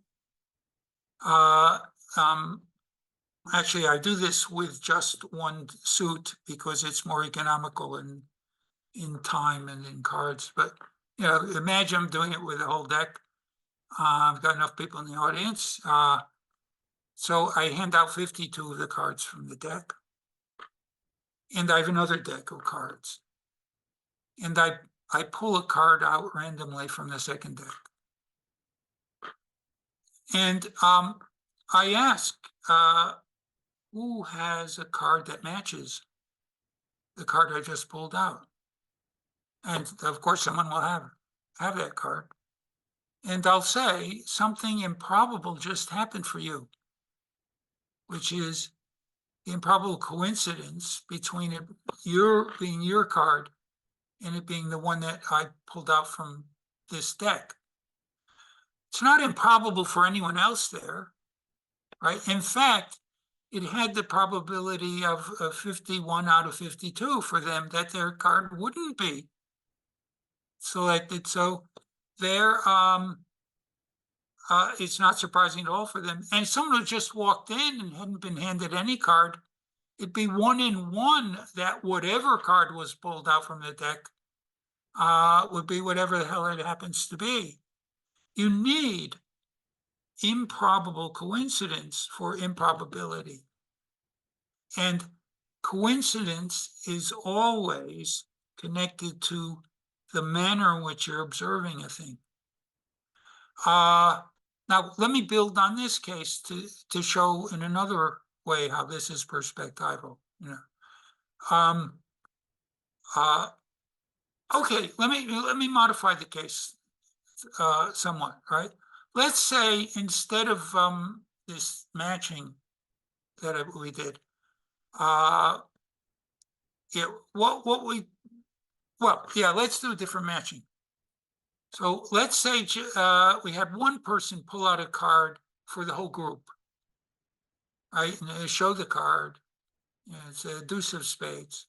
Actually, I do this with just one suit because it's more economical in time and in cards. But imagine I'm doing it with a whole deck. I've got enough people in the audience. So I hand out 52 of the cards from the deck. And I have another deck of cards. And I pull a card out randomly from the second deck. And I ask, who has a card that matches the card I just pulled out? And of course, someone will have that card. And I'll say, something improbable just happened for you, which is the improbable coincidence between it being your card and it being the one that I pulled out from this deck. It's not improbable for anyone else there, right? In fact, it had the probability of 51 out of 52 for them that their card wouldn't be selected. So there, it's not surprising at all for them. And someone who just walked in and hadn't been handed any card, it'd be 1 in 1 that whatever card was pulled out from the deck would be whatever the hell it happens to be. You need improbable coincidence for improbability. And coincidence is always connected to the manner in which you're observing a thing. Now, let me build on this case to show in another way how this is perspectival. Okay, let me modify the case somewhat, right? Let's say instead of this matching that we did, let's do a different matching. So let's say we had one person pull out a card for the whole group, right? And they show the card, it's a deuce of spades.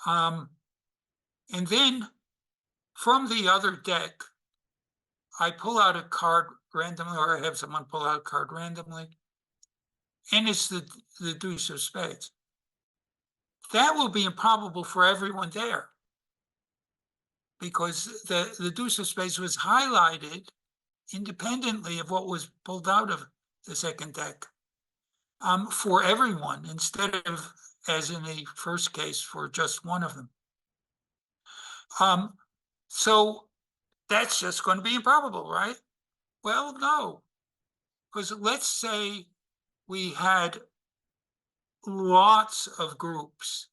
And then from the other deck, I pull out a card randomly, or I have someone pull out a card randomly, and it's the deuce of spades. That will be improbable for everyone there, because the deuce of spades was highlighted independently of what was pulled out of the second deck, for everyone, instead of, as in the first case, for just one of them. So that's just going to be improbable, right? Well, no, because let's say we had lots of groups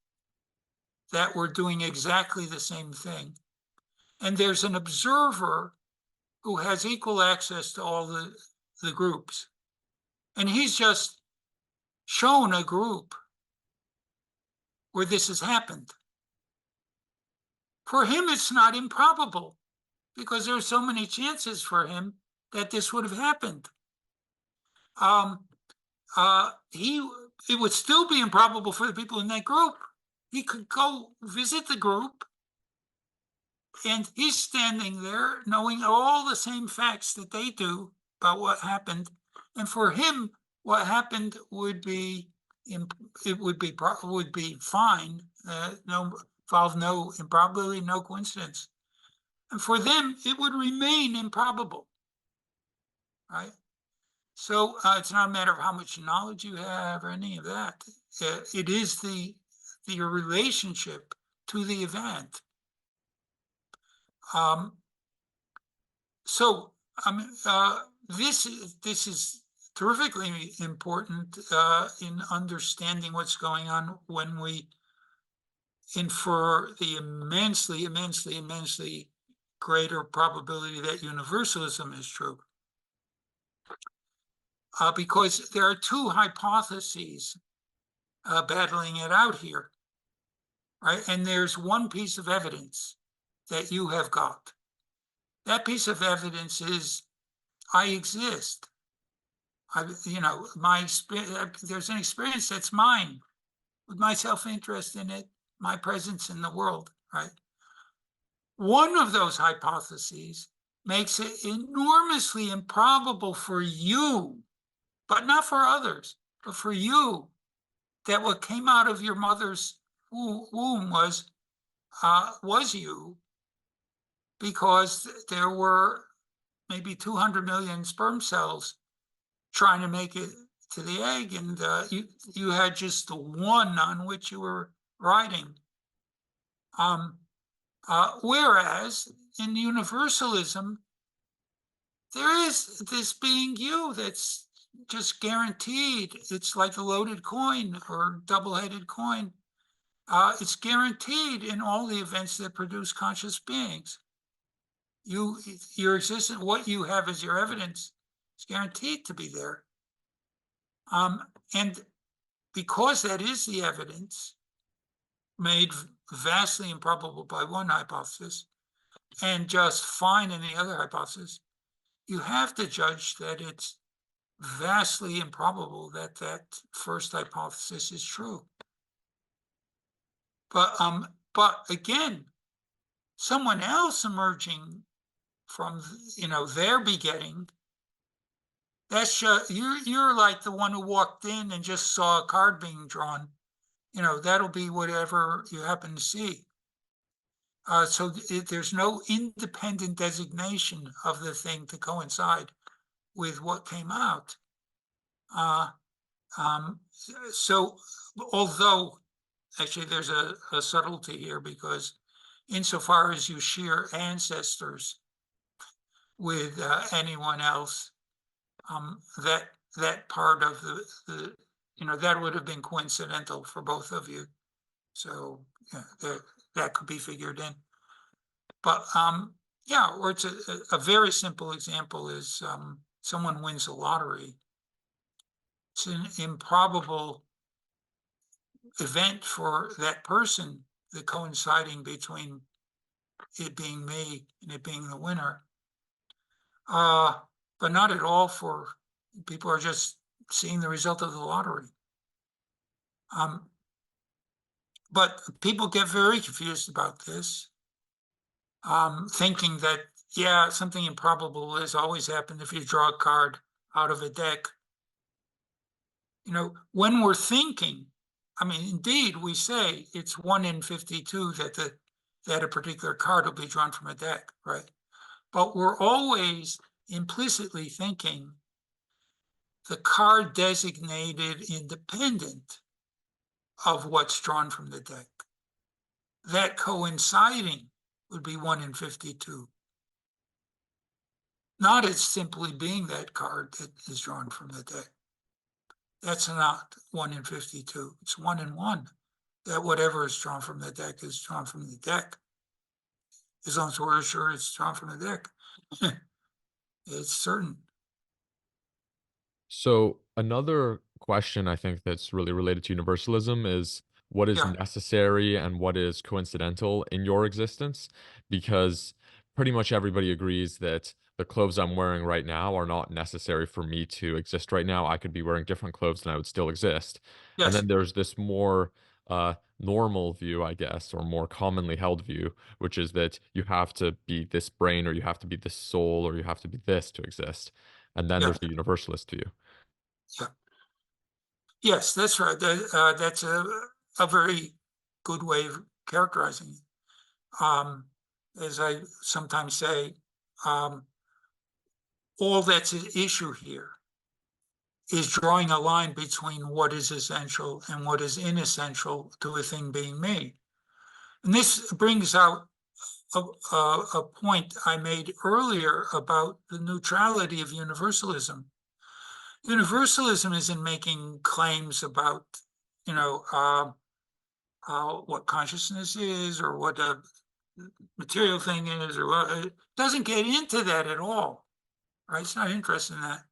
that were doing exactly the same thing, and there's an observer who has equal access to all the groups, and he's just shown a group where this has happened. For him, it's not improbable, because there are so many chances for him that this would have happened. It would still be improbable for the people in that group. He could go visit the group, and he's standing there knowing all the same facts that they do about what happened. And for him, what happened would be fine. Involve no improbability, no coincidence. And for them, it would remain improbable, right? So it's not a matter of how much knowledge you have or any of that. It is your relationship to the event. This is terrifically important in understanding what's going on when we infer the immensely, immensely, immensely greater probability that universalism is true. Because there are two hypotheses battling it out here, right? And there's one piece of evidence that you have got. That piece of evidence is, I exist. My experience, there's an experience that's mine, with my self-interest in it, my presence in the world, right? One of those hypotheses makes it enormously improbable for you, but not for others, but for you, that what came out of your mother's womb was you, because there were maybe 200 million sperm cells trying to make it to the egg, and you had just the one on which you were riding. Whereas in universalism, there is this being you that's just guaranteed. It's like a loaded coin or double-headed coin. It's guaranteed in all the events that produce conscious beings. Your existence, what you have as your evidence, is guaranteed to be there. And because that is the evidence, made vastly improbable by one hypothesis and just fine in the other hypothesis, you have to judge that it's vastly improbable that that first hypothesis is true. But again, someone else emerging from their begetting, that's you're like the one who walked in and just saw a card being drawn. That'll be whatever you happen to see. So there's no independent designation of the thing to coincide with what came out. So although actually there's a subtlety here, because insofar as you share ancestors with anyone else, that part of the that would have been coincidental for both of you. So that could be figured in. But or it's a very simple example is someone wins the lottery. It's an improbable event for that person, the coinciding between it being me and it being the winner. But not at all for people who are just seeing the result of the lottery. But people get very confused about this, thinking that, yeah, something improbable has always happened if you draw a card out of a deck. When we're thinking, I mean, indeed, we say it's 1 in 52 that a particular card will be drawn from a deck, right? But we're always implicitly thinking the card designated independent of what's drawn from the deck. That coinciding would be 1 in 52. Not as simply being that card that is drawn from the deck. That's not 1 in 52. It's 1 in 1. That whatever is drawn from the deck is drawn from the deck. As long as we're sure it's drawn from the deck. It's certain. So another question I think that's really related to universalism is what is Yeah, necessary and what is coincidental in your existence? Because pretty much everybody agrees that the clothes I'm wearing right now are not necessary for me to exist right now. I could be wearing different clothes and I would still exist. And yes, then there's this more normal view, I guess, or more commonly held view, which is that you have to be this brain or you have to be this soul or you have to be this to exist. And then yeah, there's the universalist view. yeah. Yes, that's right. That's a very good way of characterizing it. As I sometimes say, all that's at issue here is drawing a line between what is essential and what is inessential to a thing being made. And this brings out a point I made earlier about the neutrality of universalism. Universalism isn't making claims about, what consciousness is or what a material thing is, or what. It doesn't get into that at all, right? It's not interested in that.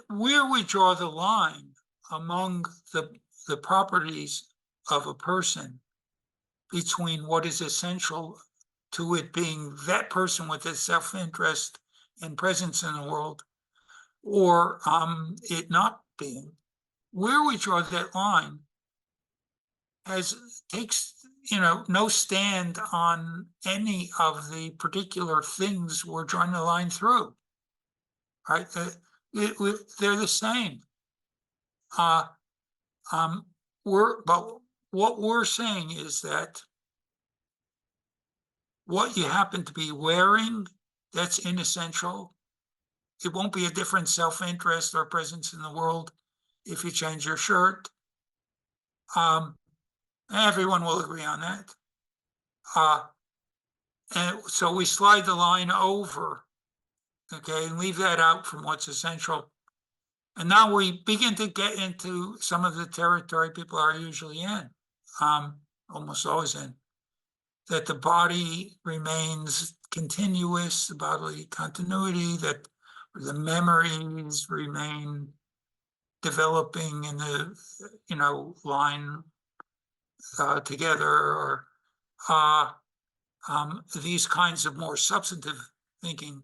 Where we draw the line among the properties of a person between what is essential to it being that person with a self-interest and presence in the world, or it not being, where we draw that line takes no stand on any of the particular things we're drawing the line through, right? They're the same. But what we're saying is that what you happen to be wearing, that's inessential. It won't be a different self-interest or presence in the world if you change your shirt. Everyone will agree on that. And so we slide the line over, okay, and leave that out from what's essential. And now we begin to get into some of the territory people are usually in, almost always in, that the body remains continuous, the bodily continuity, that the memories remain developing in the line together, or these kinds of more substantive thinking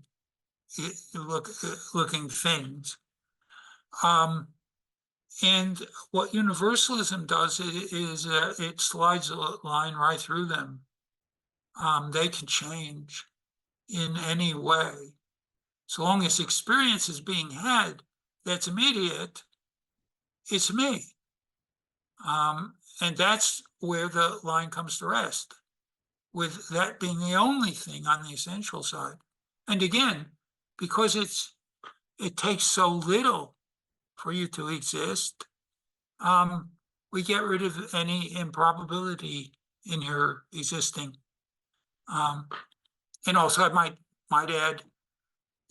looking things. And what universalism does is it slides a line right through them. They can change in any way. So long as experience is being had that's immediate, it's me. And that's where the line comes to rest, with that being the only thing on the essential side. And again, because it takes so little for you to exist, we get rid of any improbability in your existing. And also, I might add,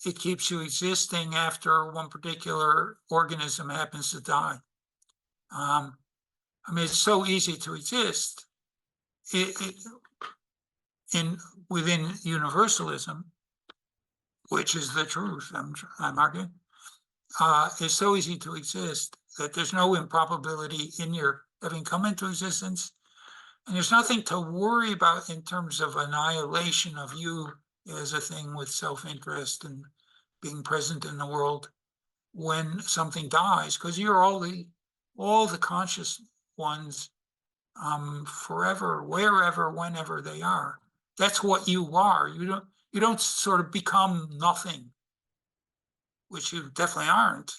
it keeps you existing after one particular organism happens to die. I mean, it's so easy to exist within universalism, which is the truth, I'm arguing. It's so easy to exist that there's no improbability in your having come into existence. And there's nothing to worry about in terms of annihilation of you as a thing with self-interest and being present in the world when something dies, because you're all the all the conscious ones, forever, wherever, whenever they are. That's what you are. You don't sort of become nothing, which you definitely aren't.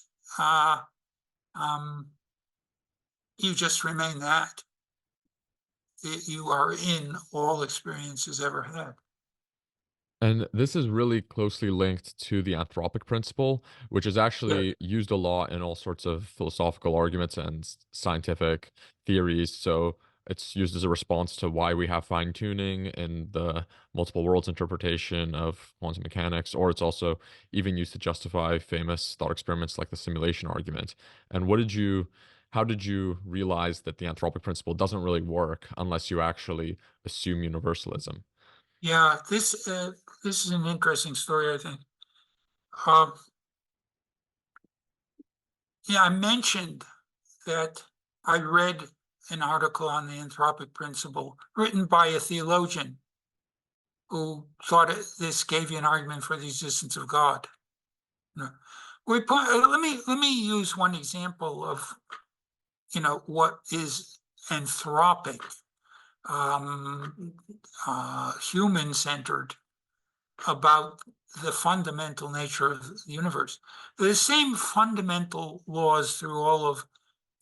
You just remain that. You are in all experiences ever had. And this is really closely linked to the anthropic principle, which is Yeah. actually used a lot in all sorts of philosophical arguments and scientific theories. So it's used as a response to why we have fine tuning in the multiple worlds interpretation of quantum mechanics, or it's also even used to justify famous thought experiments like the simulation argument. And how did you realize that the anthropic principle doesn't really work unless you actually assume universalism? Yeah, this is an interesting story, I think. Um, yeah, I mentioned that I read an article on the anthropic principle written by a theologian who thought this gave you an argument for the existence of God. No. Let me use one example of what is anthropic, human-centered about the fundamental nature of the universe. The same fundamental laws through all of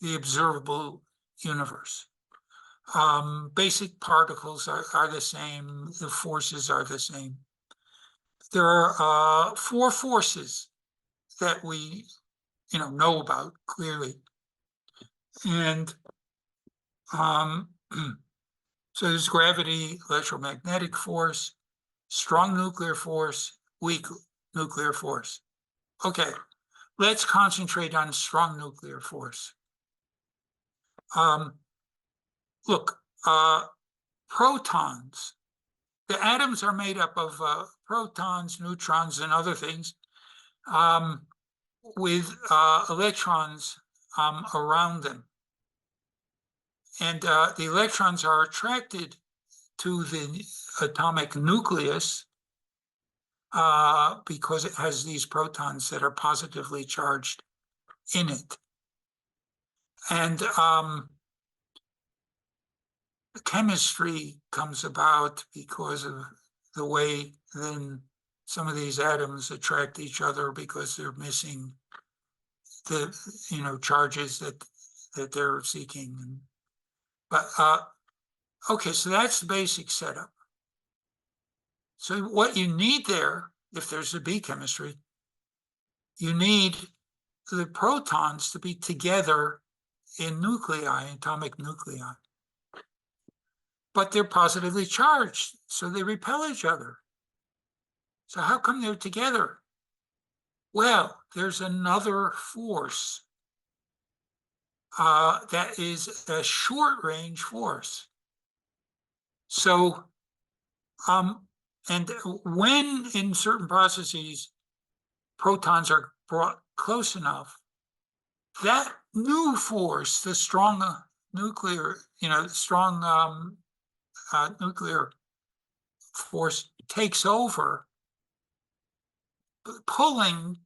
the observable universe. Basic particles are the same. The forces are the same. There are four forces that we, know about clearly, and so there's gravity, electromagnetic force, strong nuclear force, weak nuclear force. Okay, let's concentrate on strong nuclear force. Look, protons. The atoms are made up of protons, neutrons, and other things, with electrons around them. And the electrons are attracted to the atomic nucleus because it has these protons that are positively charged in it. And chemistry comes about because of the way then some of these atoms attract each other because they're missing the charges that they're seeking. But okay, so that's the basic setup. So what you need there, if there's a B chemistry, you need the protons to be together in nuclei, atomic nuclei. But they're positively charged, so they repel each other. So how come they're together? Well, there's another force that is a short-range force. So, and when in certain processes protons are brought close enough, that new force, the strong nuclear, strong nuclear force takes over, pulling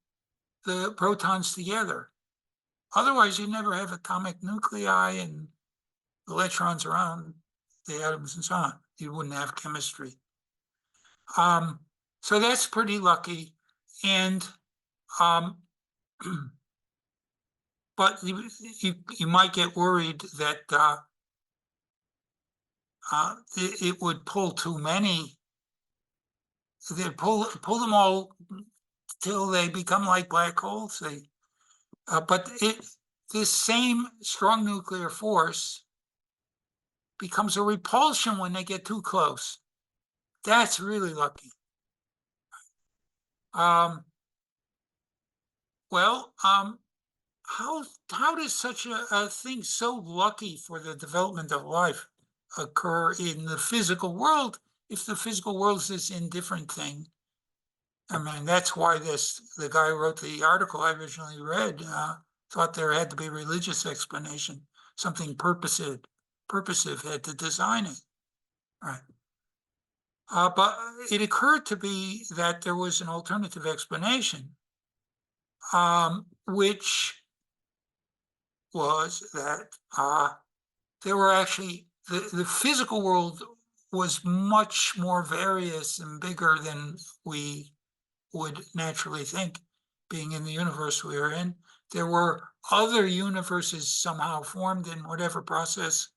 the protons together. Otherwise, you never have atomic nuclei and electrons around the atoms and so on. You wouldn't have chemistry. So that's pretty lucky. And but you might get worried that it would pull too many. They'd pull them all till they become like black holes. But this same strong nuclear force becomes a repulsion when they get too close. That's really lucky. How does such a thing so lucky for the development of life occur in the physical world if the physical world is this indifferent thing? I mean, that's why the guy who wrote the article I originally read thought there had to be religious explanation, something purposive had to design it. Right. But it occurred to me that there was an alternative explanation, which was that there were actually, the physical world was much more various and bigger than we would naturally think, being in the universe we are in. There were other universes somehow formed in whatever process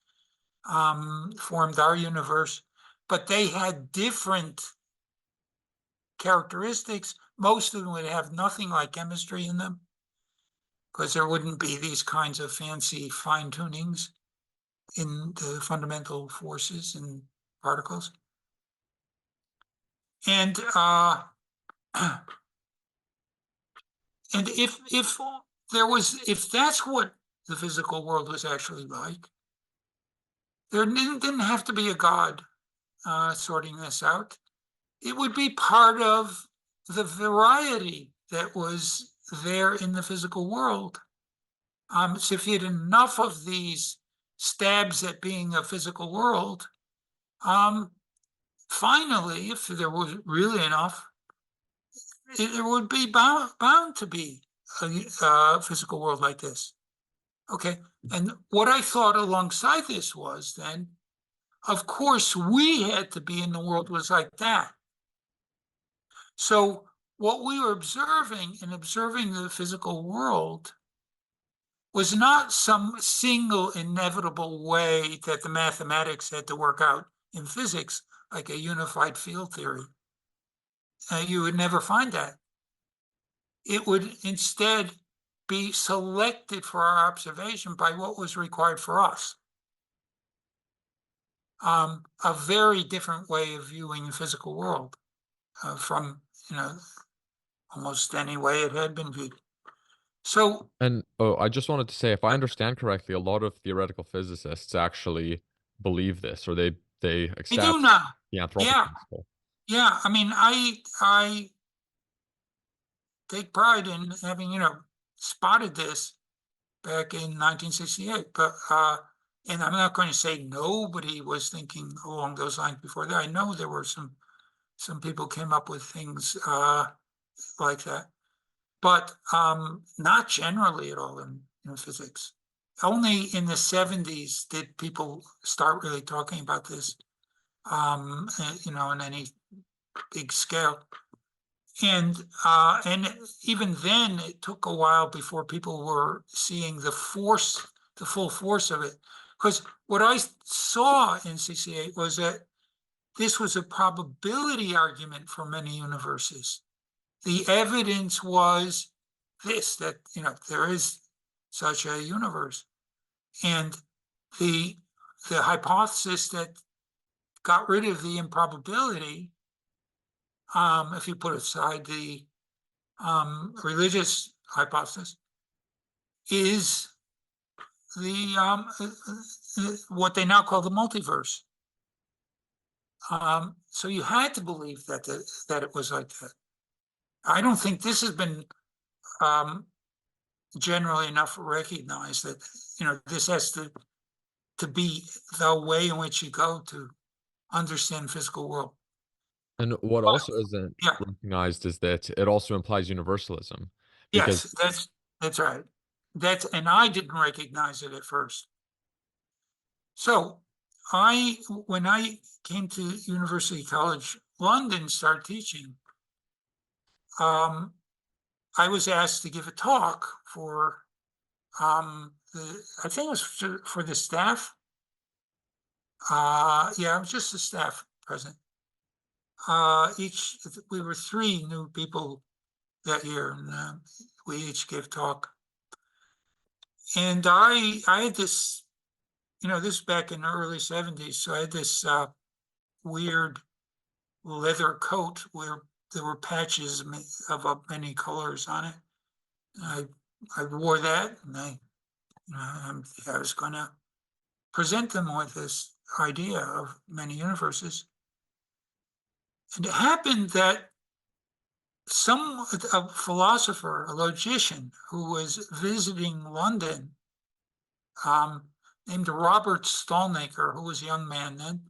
formed our universe, but they had different characteristics. Most of them would have nothing like chemistry in them, because there wouldn't be these kinds of fancy fine tunings in the fundamental forces and particles. And and if that's what the physical world was actually like, there didn't have to be a God sorting this out. It would be part of the variety that was there in the physical world. So if you had enough of these stabs at being a physical world, finally, if there was really enough, it would be bound to be a physical world like this. Okay, and what I thought alongside this was then, of course, we had to be in the world was like that. So what we were observing in observing the physical world was not some single inevitable way that the mathematics had to work out in physics, like a unified field theory. You would never find that. It would instead be selected for our observation by what was required for us. A very different way of viewing the physical world from, almost any way it had been viewed. So, And I just wanted to say, if I understand correctly, a lot of theoretical physicists actually believe this, or they I accept do now. the Anthropic Yeah, Principle. yeah. I mean, I take pride in having, spotted this back in 1968. But and I'm not going to say nobody was thinking along those lines before that. I know there were some people came up with things like that, but not generally at all in physics. Only in the 70s did people start really talking about this, in any big scale. And even then, it took a while before people were seeing the full force of it. Because what I saw in 68 was that this was a probability argument for many universes. The evidence was that there is such a universe, and the hypothesis that got rid of the improbability, if you put aside the religious hypothesis, is the what they now call the multiverse. So you had to believe that it was like that. I don't think this has been generally enough recognized that this has to be the way in which you go to understand physical world. And what also isn't Yeah. recognized is that it also implies universalism, because Yes, that's right. And I didn't recognize it at first. So when I came to University College London, started teaching, I was asked to give a talk for I think it was for the staff. Yeah, it was just the staff present. We were 3 new people that year, and we each gave talk. And I had this, this back in the early 70s. So I had this weird leather coat where there were patches of many colors on it. And I wore that, and I was going to present them with this idea of many universes. And it happened that a philosopher, a logician who was visiting London, named Robert Stolnaker, who was a young man then,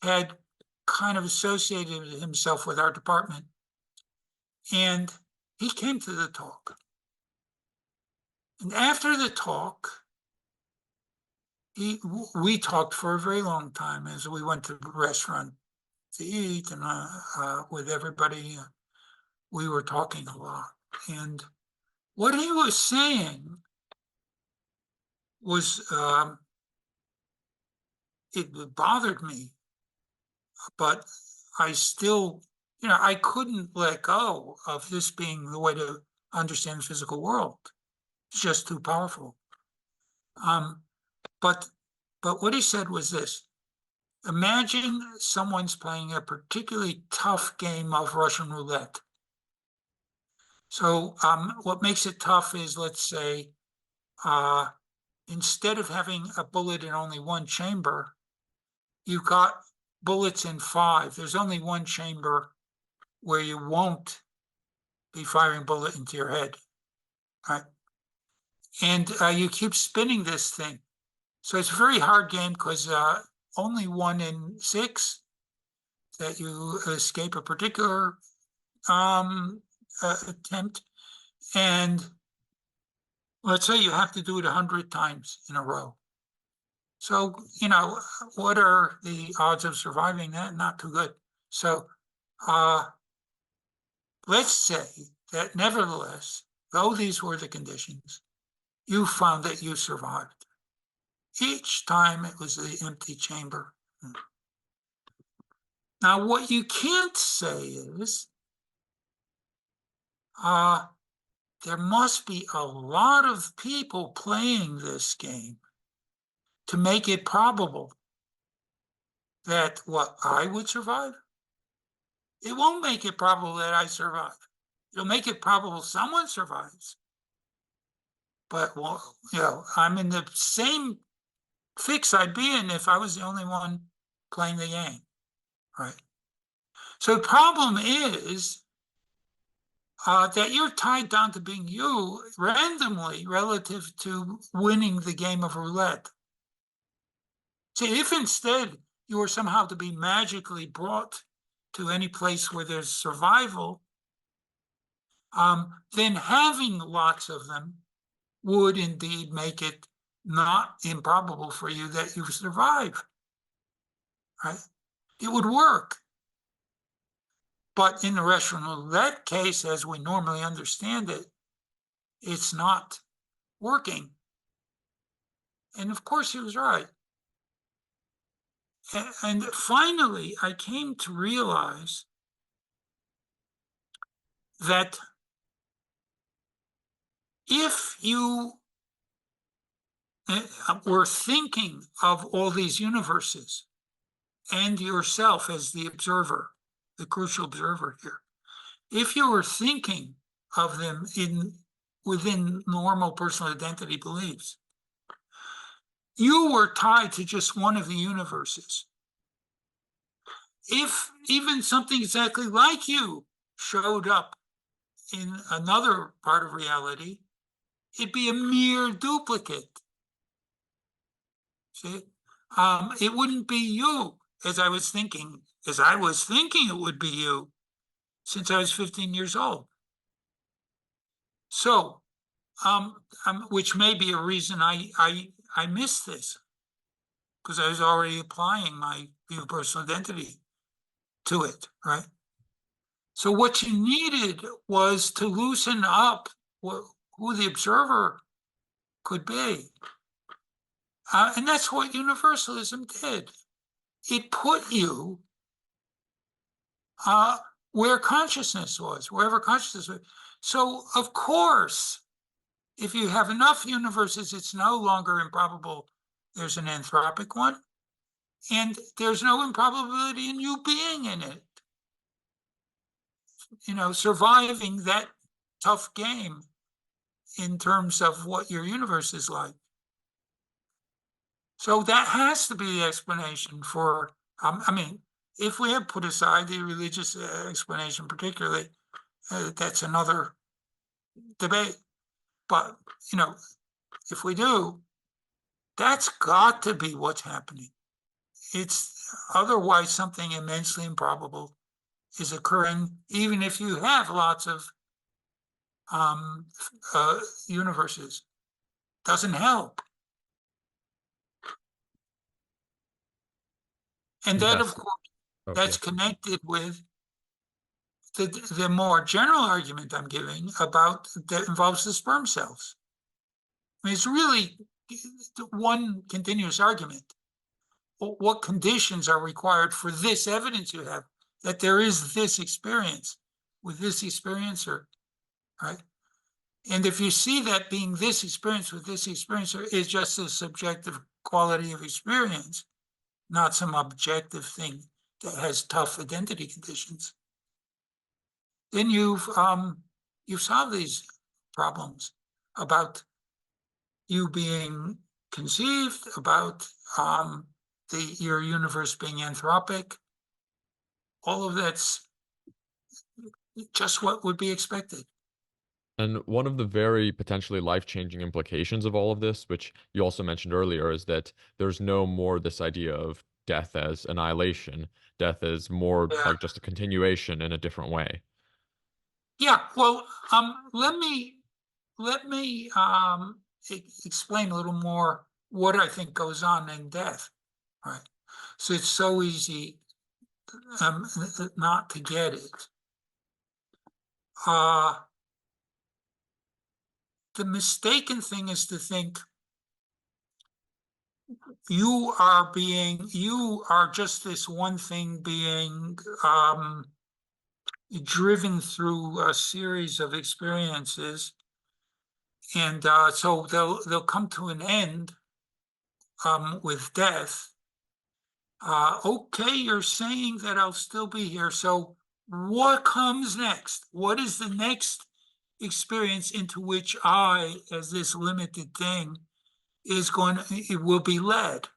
had kind of associated himself with our department. And he came to the talk. And after the talk, we talked for a very long time as we went to the restaurant to eat, and with everybody, we were talking a lot. And what he was saying was, it bothered me, but I still, I couldn't let go of this being the way to understand the physical world. It's just too powerful. But what he said was this: imagine someone's playing a particularly tough game of Russian roulette. So what makes it tough is, let's say, instead of having a bullet in only one chamber, you've got bullets in 5. There's only one chamber where you won't be firing a bullet into your head, right? And you keep spinning this thing. So it's a very hard game because only 1 in 6 that you escape a particular attempt. And let's say you have to do it 100 times in a row. So, what are the odds of surviving that? Not too good. So let's say that nevertheless, though these were the conditions, you found that you survived. Each time it was the empty chamber. Now, what you can't say is, there must be a lot of people playing this game to make it probable that I would survive. It won't make it probable that I survive. It'll make it probable someone survives. But, I'm in the same fix I'd be in if I was the only one playing the game, right? So the problem is that you're tied down to being you randomly relative to winning the game of roulette. See, if instead you were somehow to be magically brought to any place where there's survival, then having lots of them would indeed make it not improbable for you that you survive, right? It would work. But in the Russian roulette case, as we normally understand it, it's not working. And of course, he was right. And finally, I came to realize that if you were thinking of all these universes and yourself as the observer, the crucial observer here, if you were thinking of them within normal personal identity beliefs, you were tied to just one of the universes. If even something exactly like you showed up in another part of reality, it'd be a mere duplicate. See? It wouldn't be you, as I was thinking it would be you since I was 15 years old. So, which may be a reason I missed this, because I was already applying my view of personal identity to it, right? So what you needed was to loosen up who the observer could be. And that's what Universalism did. It put you where consciousness was, wherever consciousness was. So, of course, if you have enough universes, it's no longer improbable there's an anthropic one, and there's no improbability in you being in it. Surviving that tough game in terms of what your universe is like. So that has to be the explanation for, if we have put aside the religious explanation particularly, that's another debate. But, if we do, that's got to be what's happening. It's otherwise something immensely improbable is occurring, even if you have lots of universes. doesn't help. And that, of Yes. course, Oh, that's yes. connected with the more general argument I'm giving about that involves the sperm cells. I mean, it's really one continuous argument. What conditions are required for this evidence you have that there is this experience with this experiencer, right? And if you see that being this experience with this experiencer is just a subjective quality of experience, not some objective thing that has tough identity conditions, then you've solved these problems about you being conceived, about your universe being anthropic. All of that's just what would be expected. And one of the very potentially life-changing implications of all of this, which you also mentioned earlier, is that there's no more this idea of death as annihilation. Death is more Yeah. like just a continuation in a different way. Yeah. Well, let me explain a little more what I think goes on in death. Right. So it's so easy not to get it. The mistaken thing is to think you are just this one thing being driven through a series of experiences, and so they'll come to an end with death. Okay, you're saying that I'll still be here. So what comes next? What is the next experience into which I, as this limited thing, it will be led,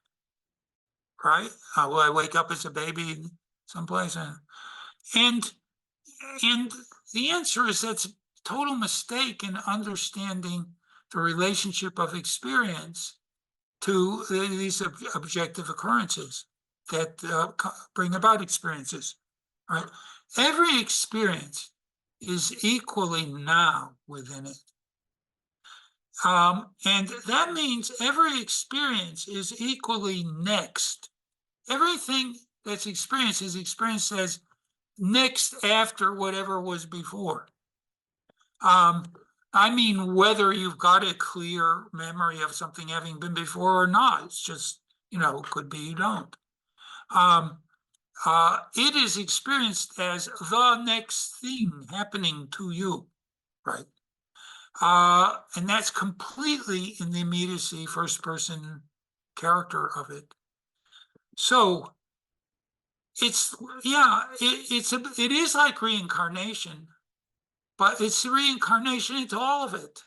right? Will I wake up as a baby someplace? And the answer is that's a total mistake in understanding the relationship of experience to these objective occurrences that bring about experiences, right? Every experience is equally now within it. And that means every experience is equally next. Everything that's experienced is experienced as next after whatever was before. I mean, whether you've got a clear memory of something having been before or not, it's just, it could be you don't. It is experienced as the next thing happening to you, right? And that's completely in the immediacy first person character of it. So it is like reincarnation, but it's the reincarnation into all of it.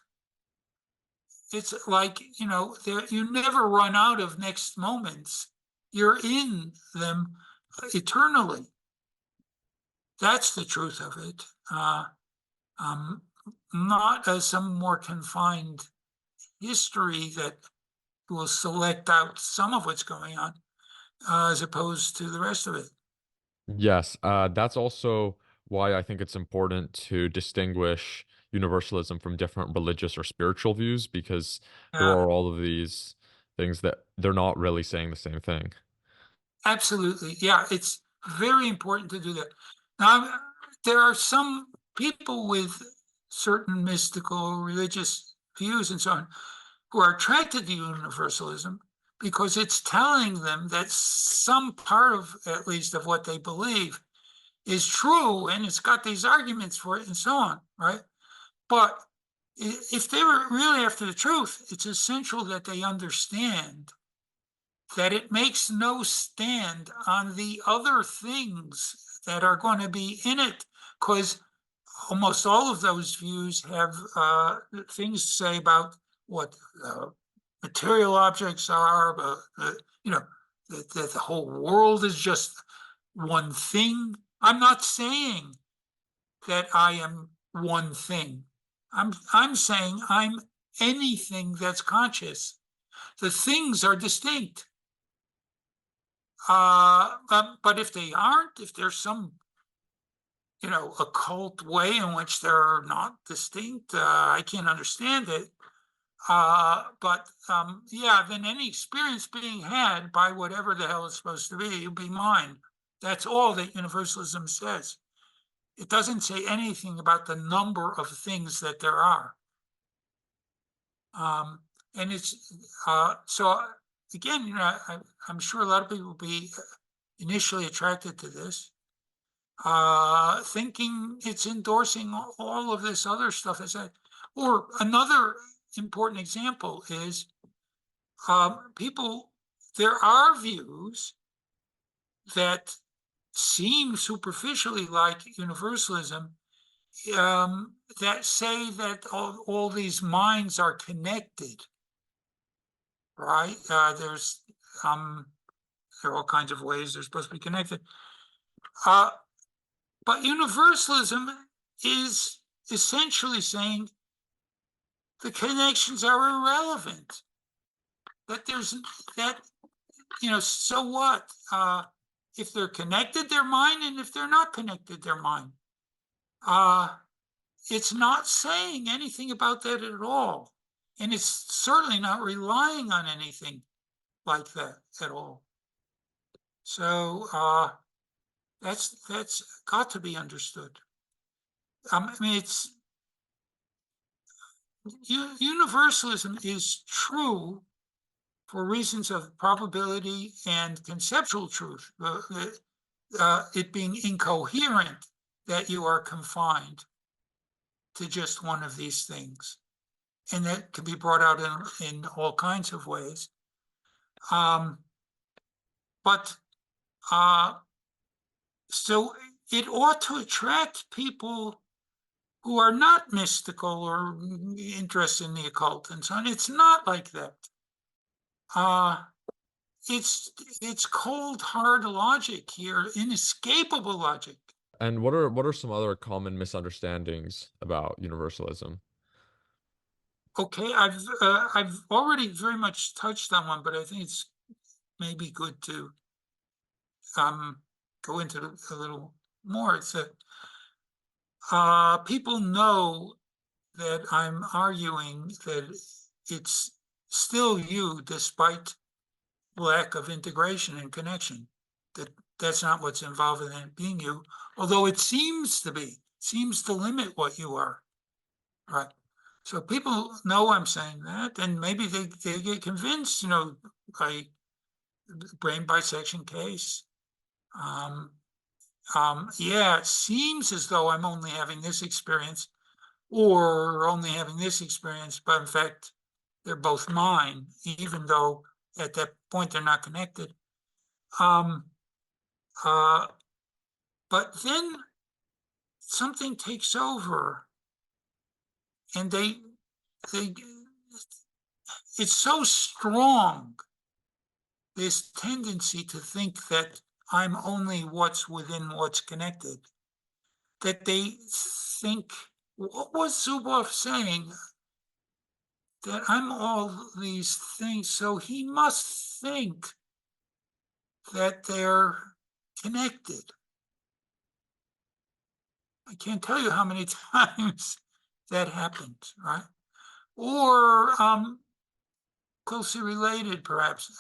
It's like, you never run out of next moments. You're in them eternally. That's the truth of it. Not as some more confined history that will select out some of what's going on, as opposed to the rest of it. Yes, that's also why I think it's important to distinguish universalism from different religious or spiritual views, because there Yeah, are all of these things that they're not really saying the same thing. absolutely. Yeah, it's very important to do that. Now, there are some people with certain mystical religious views and so on who are attracted to universalism because it's telling them that some part of, at least, of what they believe is true, and it's got these arguments for it and so on, right? But if they were really after the truth, it's essential that they understand that it makes no stand on the other things that are going to be in it, because almost all of those views have things to say about what material objects are, that the whole world is just one thing. I'm not saying that I am one thing. I'm saying I'm anything that's conscious. The things are distinct. But if they aren't, if there's some, occult way in which they're not distinct, I can't understand it. Yeah, then any experience being had by whatever the hell it's supposed to be, will be mine. That's all that universalism says. It doesn't say anything about the number of things that there are. And it's so again, I'm sure a lot of people will be initially attracted to this, thinking it's endorsing all of this other stuff. Or another important example is there are views that seem superficially like universalism, that say that all these minds are connected, right? There are all kinds of ways they're supposed to be connected. But universalism is essentially saying the connections are irrelevant. So what? If they're connected, they're mine, and if they're not connected, they're mine. It's not saying anything about that at all. And it's certainly not relying on anything like that at all. So that's got to be understood. Universalism is true for reasons of probability and conceptual truth, it being incoherent that you are confined to just one of these things. And that can be brought out in all kinds of ways. So it ought to attract people who are not mystical or interested in the occult and so on. It's not like that. It's cold, hard logic here, inescapable logic. And what are some other common misunderstandings about universalism? Okay, I've already very much touched on one, but I think it's maybe good to go into it a little more. It's that people know that I'm arguing that it's still you, despite lack of integration and connection. That's not what's involved in it being you, although it seems to limit what you are, right? So people know I'm saying that, and maybe they get convinced, by brain bisection case. Yeah, it seems as though I'm only having this experience or only having this experience, but in fact, they're both mine, even though at that point they're not connected. But then something takes over, and it's so strong, this tendency to think that I'm only what's within what's connected, that they think, what was Zuboff saying? That I'm all these things, so he must think that they're connected. I can't tell you how many times that happened, right? Or closely related, perhaps.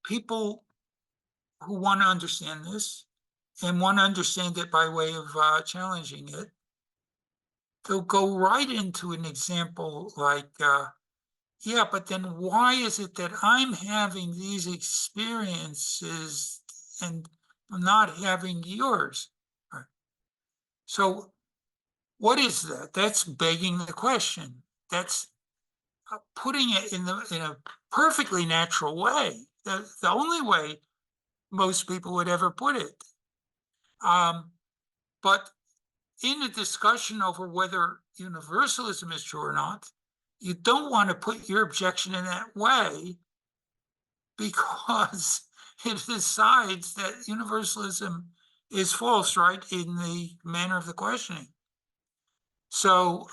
People who want to understand this and want to understand it by way of challenging it, they'll go right into an example like, yeah, but then why is it that I'm having these experiences and I'm not having yours? Right. So what is that? That's begging the question. That's putting it in a perfectly natural way, the only way most people would ever put it. But in a discussion over whether universalism is true or not, you don't want to put your objection in that way, because it decides that universalism is false, right, in the manner of the questioning. So,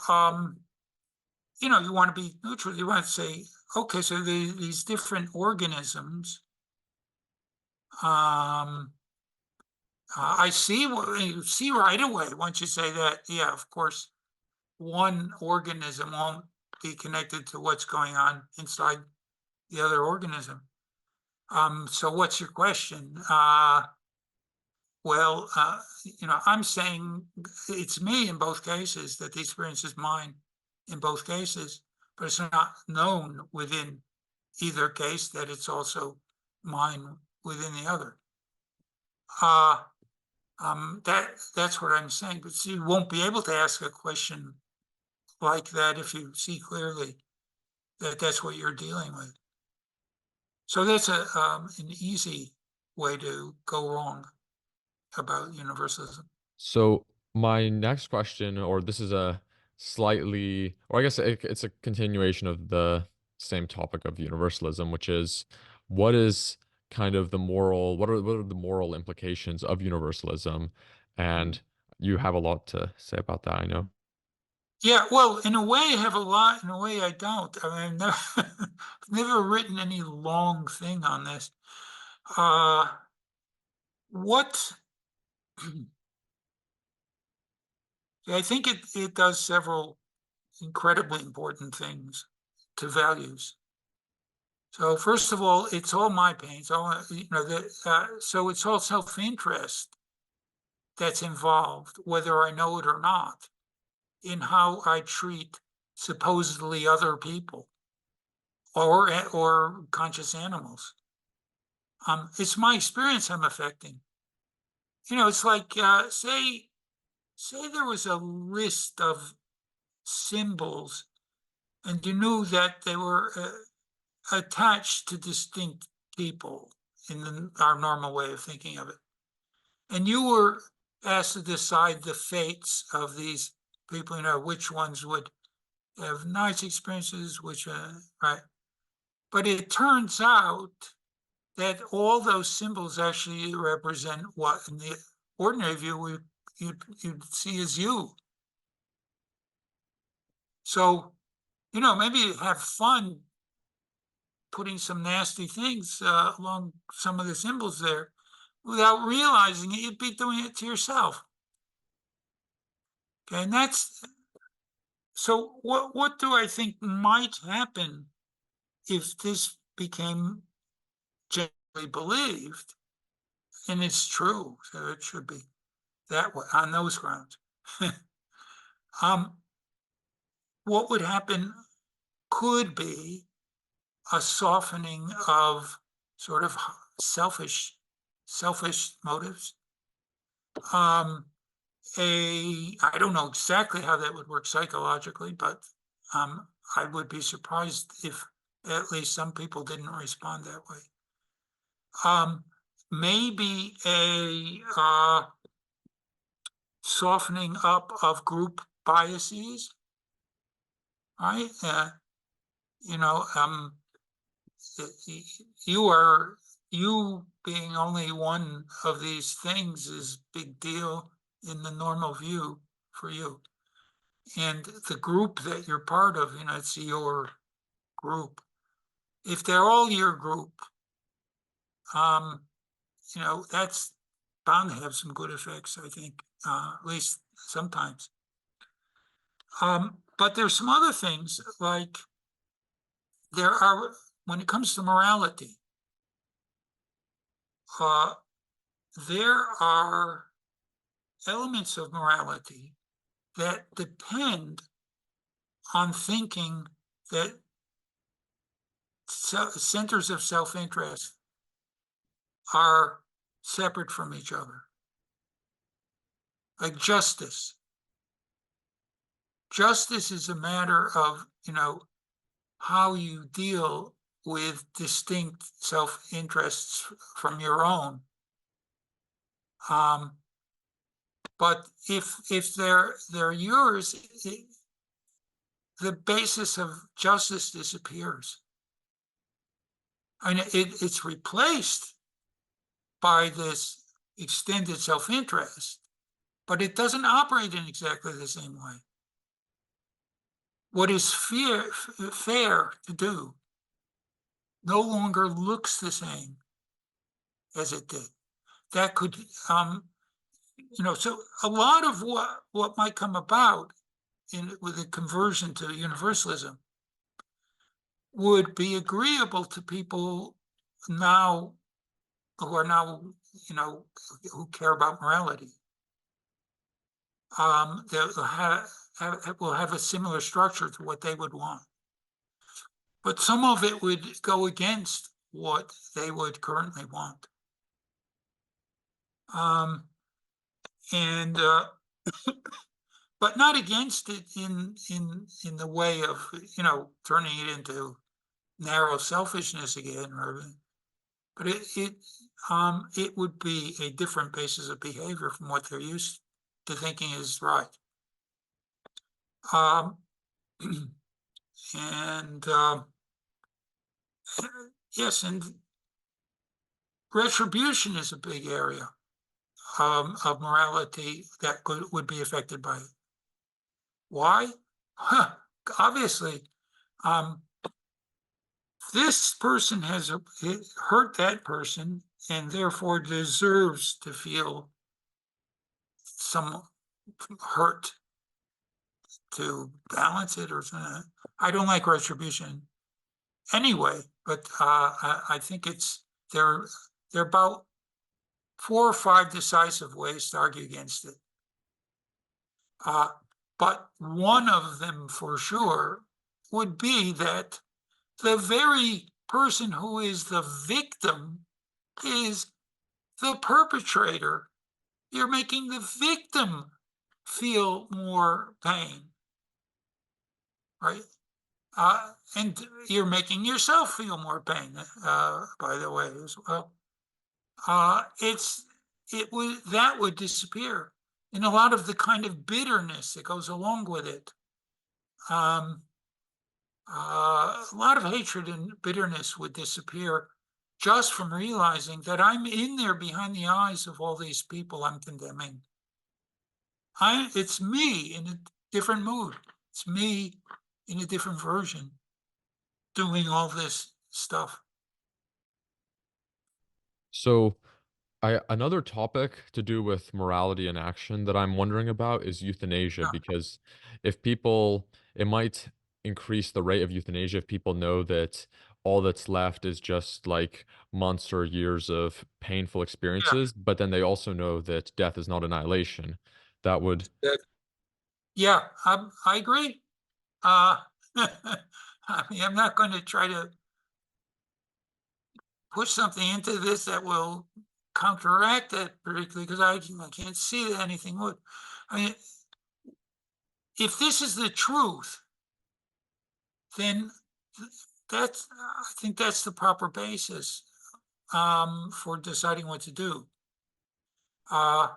you want to be neutral. You want to say, okay, so these different organisms, I see right away once you say that, yeah, of course, one organism won't be connected to what's going on inside the other organism. So what's your question? Well, I'm saying it's me in both cases, that the experience is mine in both cases, but it's not known within either case that it's also mine within the other. That's what I'm saying. But you won't be able to ask a question like that if you see clearly that that's what you're dealing with. So that's an easy way to go wrong about universalism. So my next question, or this is a slightly, or I guess it's a continuation of the same topic of universalism, which is what is kind of the moral, what are the moral implications of universalism? And you have a lot to say about that, I know. Yeah, well, in a way I have a lot, in a way I don't. I mean, I've never written any long thing on this. What I think it does several incredibly important things to values. So first of all, it's all my pain. It's all, so it's all self-interest that's involved, whether I know it or not, in how I treat supposedly other people or conscious animals. It's my experience I'm affecting. It's like say there was a list of symbols, and you knew that they were attached to distinct people in our normal way of thinking of it, and you were asked to decide the fates of these people. Which ones would have nice experiences, which right. But it turns out that all those symbols actually represent what in the ordinary view you'd see as you. So, maybe have fun putting some nasty things along some of the symbols there without realizing it, you'd be doing it to yourself. Okay, and that's so what do I think might happen if this became generally believed? And it's true, so it should be that way on those grounds. What would happen could be a softening of sort of selfish motives. I don't know exactly how that would work psychologically, but I would be surprised if at least some people didn't respond that way. Maybe a softening up of group biases, right? You being only one of these things is big deal in the normal view for you. And the group that you're part of, it's your group. If they're all your group, that's bound to have some good effects, I think, at least sometimes. But there's some other things, like when it comes to morality, there are elements of morality that depend on thinking that centers of self-interest are separate from each other. Like justice. Justice is a matter of, how you deal with distinct self-interests from your own. But if they're yours, the basis of justice disappears. I mean, it's replaced by this extended self-interest, but it doesn't operate in exactly the same way. What is fair to do no longer looks the same as it did. That could, so a lot of what might come about with a conversion to universalism would be agreeable to people now who are now, who care about morality. That will have a similar structure to what they would want. But some of it would go against what they would currently want. And but not against it in the way of turning it into narrow selfishness again, but it would be a different basis of behavior from what they're used to thinking is right. And yes, and retribution is a big area of morality that would be affected by it. Why? Obviously, this person has hurt that person and therefore deserves to feel some hurt to balance it or something. I don't like retribution anyway, but I think there are about 4 or 5 decisive ways to argue against it. But one of them for sure would be that the very person who is the victim is the perpetrator. You're making the victim feel more pain, right? And you're making yourself feel more pain, by the way, as well. That would disappear, and a lot of the kind of bitterness that goes along with it. A lot of hatred and bitterness would disappear just from realizing that I'm in there behind the eyes of all these people I'm condemning. It's me in a different mood. It's me in a different version doing all this stuff. So, another topic to do with morality and action that I'm wondering about is euthanasia, Yeah. because it might increase the rate of euthanasia if people know that all that's left is just like months or years of painful experiences, but then they also know that death is not annihilation. That would Yeah, I agree. I mean, I'm not going to try to push something into this that will counteract that particularly, because I can't see that anything would. I mean, if this is the truth, then I think that's the proper basis for deciding what to do. I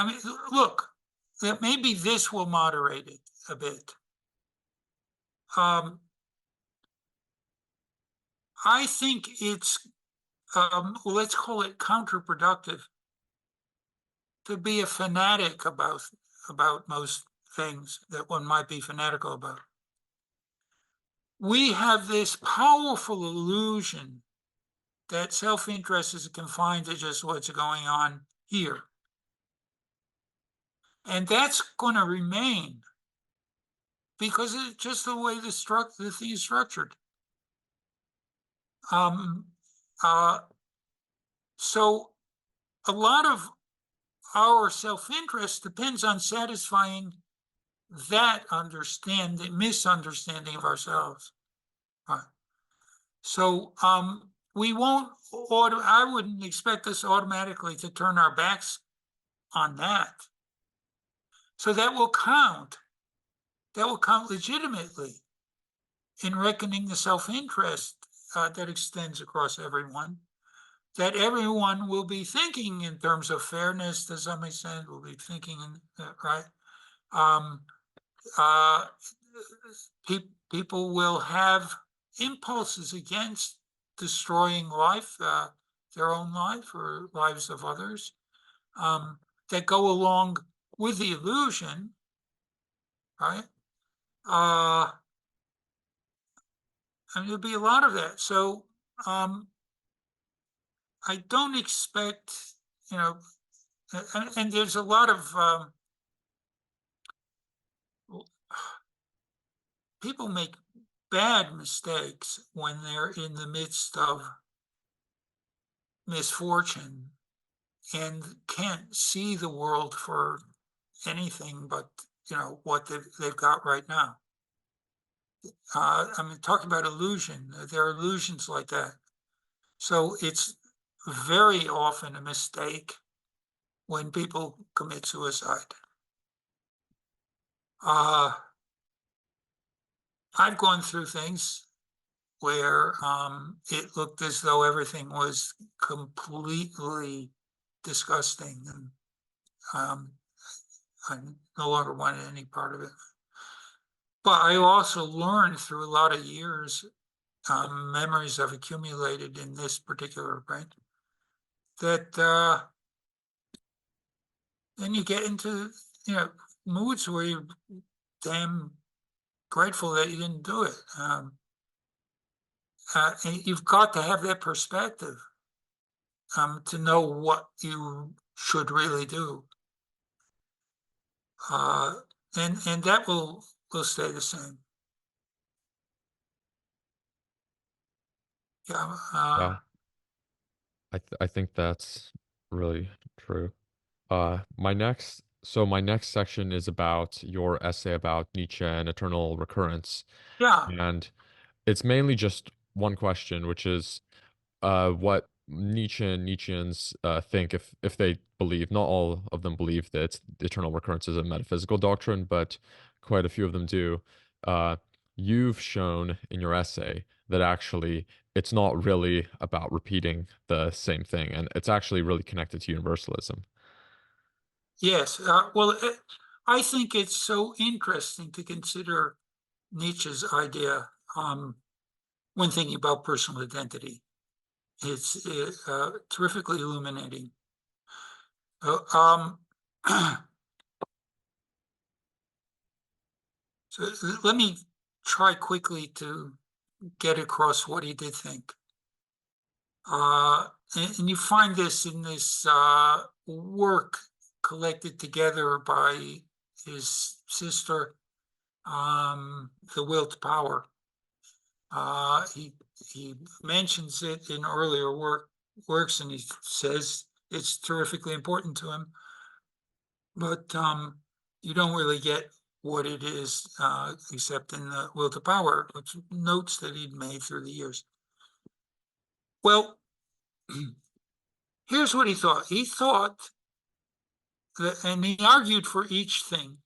mean, look, that maybe this will moderate it a bit. I think it's, let's call it counterproductive to be a fanatic about most things that one might be fanatical about. We have this powerful illusion that self-interest is confined to just what's going on here. And that's going to remain because it's just the way the thing is structured. So a lot of our self-interest depends on satisfying that misunderstanding of ourselves. So we won't, I wouldn't expect us automatically to turn our backs on that. So that will count. That will count legitimately in reckoning the self-interest that extends across everyone, that everyone will be thinking in terms of fairness to some extent, will be thinking, right? People will have impulses against destroying life, their own life or lives of others, that go along with the illusion, right? And there'll be a lot of that. So I don't expect, and there's a lot of people make bad mistakes when they're in the midst of misfortune and can't see the world for anything but, what they've got right now. I mean, talking about illusion, there are illusions like that. So it's very often a mistake when people commit suicide. I've gone through things where it looked as though everything was completely disgusting, and I no longer wanted any part of it. But I also learned through a lot of years, memories I've accumulated in this particular brain, that then you get into moods where you're damn grateful that you didn't do it. And you've got to have that perspective to know what you should really do, and that will stay the same. Yeah. Yeah, I think that's really true. My next section is about your essay about Nietzsche and eternal recurrence, Yeah. and it's mainly just one question, which is what Nietzsche and Nietzscheans think, if they believe. Not all of them believe that eternal recurrence is a metaphysical doctrine, but quite a few of them do. Uh, you've shown in your essay that actually it's not really about repeating the same thing, and it's actually really connected to universalism. Yes. Well, I think it's so interesting to consider Nietzsche's idea when thinking about personal identity. It's terrifically illuminating. So let me try quickly to get across what he did think. And you find this in this work collected together by his sister, The Will to Power. He mentions it in earlier works, and he says it's terrifically important to him. But you don't really get what it is except in The Will to Power, which notes that he'd made through the years. Well, here's what he thought. He thought that, and he argued for each thing.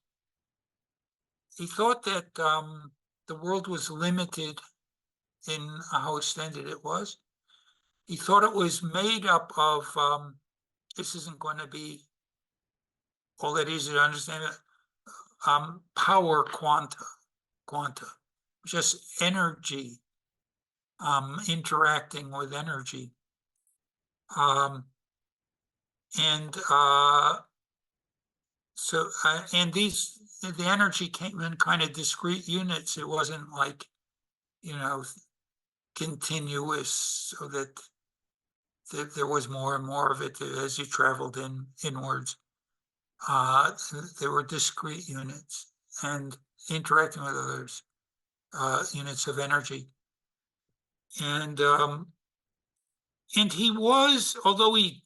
He thought that the world was limited in how extended it was. He thought it was made up of, this isn't going to be all that easy to understand, power quanta, just energy interacting with energy. And the energy came in kind of discrete units. It wasn't like, continuous, so that there was more and more of it as you traveled inwards. There were discrete units and interacting with others, units of energy. And he was, although he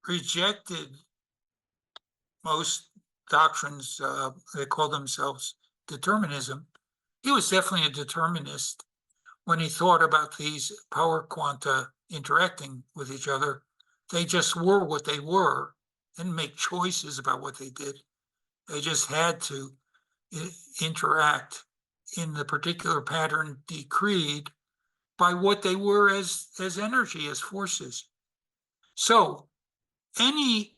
rejected most doctrines that call themselves determinism, he was definitely a determinist when he thought about these power quanta interacting with each other. They just were what they were, didn't make choices about what they did. They just had to interact in the particular pattern decreed by what they were as energy, as forces. So any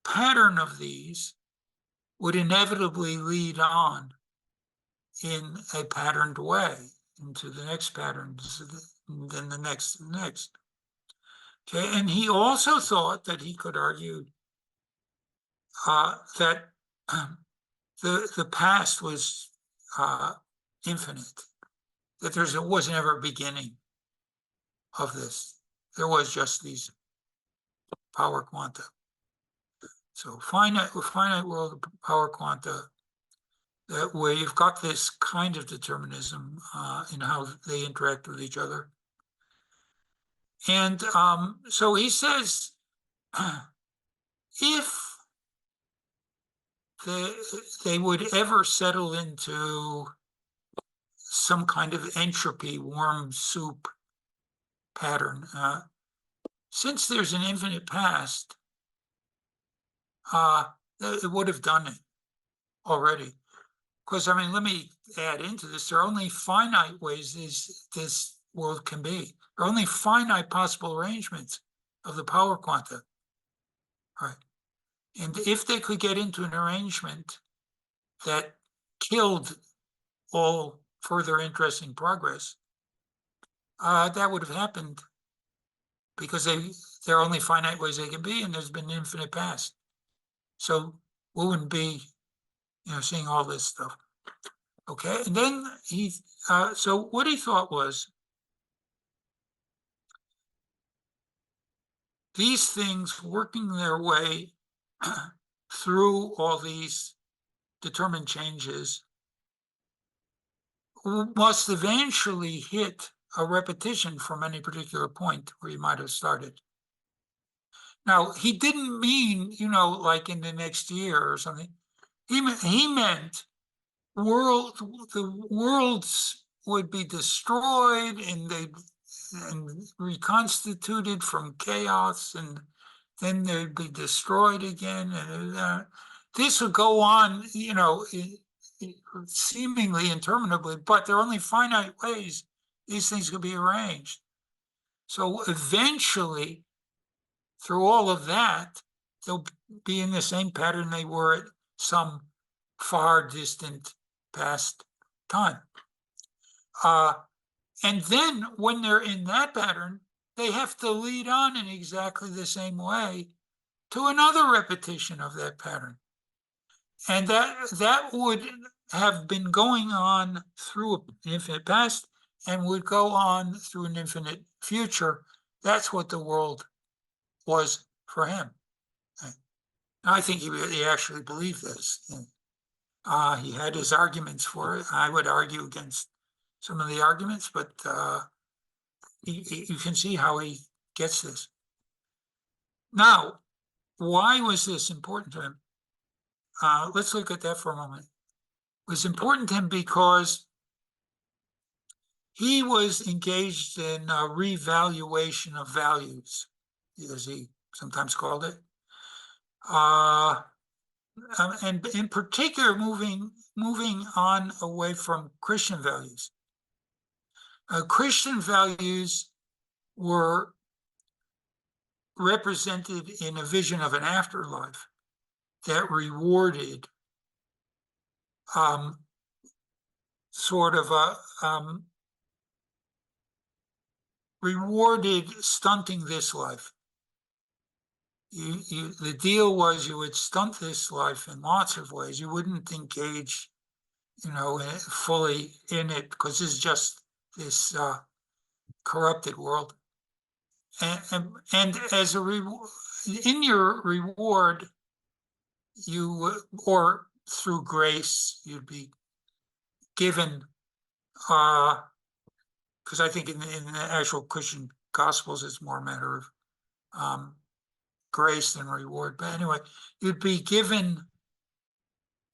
pattern of these would inevitably lead on in a patterned way into the next pattern, then the next, and the next. Okay, and he also thought that he could argue that the past was infinite, that there was never a beginning of this. There was just these power quanta. So finite world of power quanta, where you've got this kind of determinism in how they interact with each other. And so he says, if they would ever settle into some kind of entropy warm soup pattern, since there's an infinite past, it would have done it already. Because, I mean, let me add into this, there are only finite ways this world can be. There are only finite possible arrangements of the power quanta. Right. And if they could get into an arrangement that killed all further interesting progress, that would have happened because there are only finite ways they can be, and there's been an infinite past. So we wouldn't be, seeing all this stuff. Okay, and then so what he thought was, these things working their way through all these determined changes must eventually hit a repetition from any particular point where you might have started. Now, he didn't mean, like in the next year or something. He meant the worlds would be destroyed and reconstituted from chaos, and then they'd be destroyed again. And this would go on, seemingly interminably, but there are only finite ways these things could be arranged. So eventually, through all of that, they'll be in the same pattern they were at some far distant past time. And then when they're in that pattern, they have to lead on in exactly the same way to another repetition of that pattern. And that would have been going on through an infinite past and would go on through an infinite future. That's what the world was for him. I think he actually believed this. He had his arguments for it. I would argue against some of the arguments, but you can see how he gets this. Now, why was this important to him? Let's look at that for a moment. It was important to him because he was engaged in a revaluation of values, as he sometimes called it. And in particular, moving on away from Christian values. Christian values were represented in a vision of an afterlife that rewarded rewarded stunting this life. The deal was you would stunt this life in lots of ways. You wouldn't engage, fully in it because it's just this corrupted world. And as a in your reward, or through grace, you'd be given, because I think in the actual Christian Gospels, it's more a matter of grace than reward. But anyway, you'd be given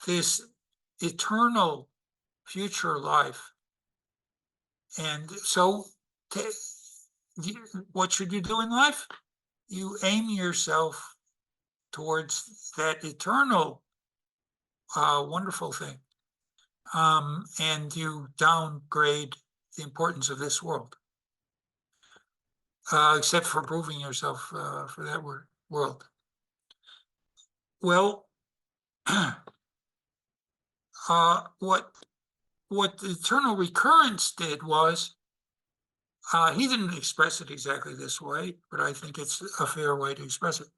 this eternal future life. And so what should you do in life? You aim yourself towards that eternal wonderful thing. And you downgrade the importance of this world, except for proving yourself for that world. Well, what the eternal recurrence did was, he didn't express it exactly this way, but I think it's a fair way to express it.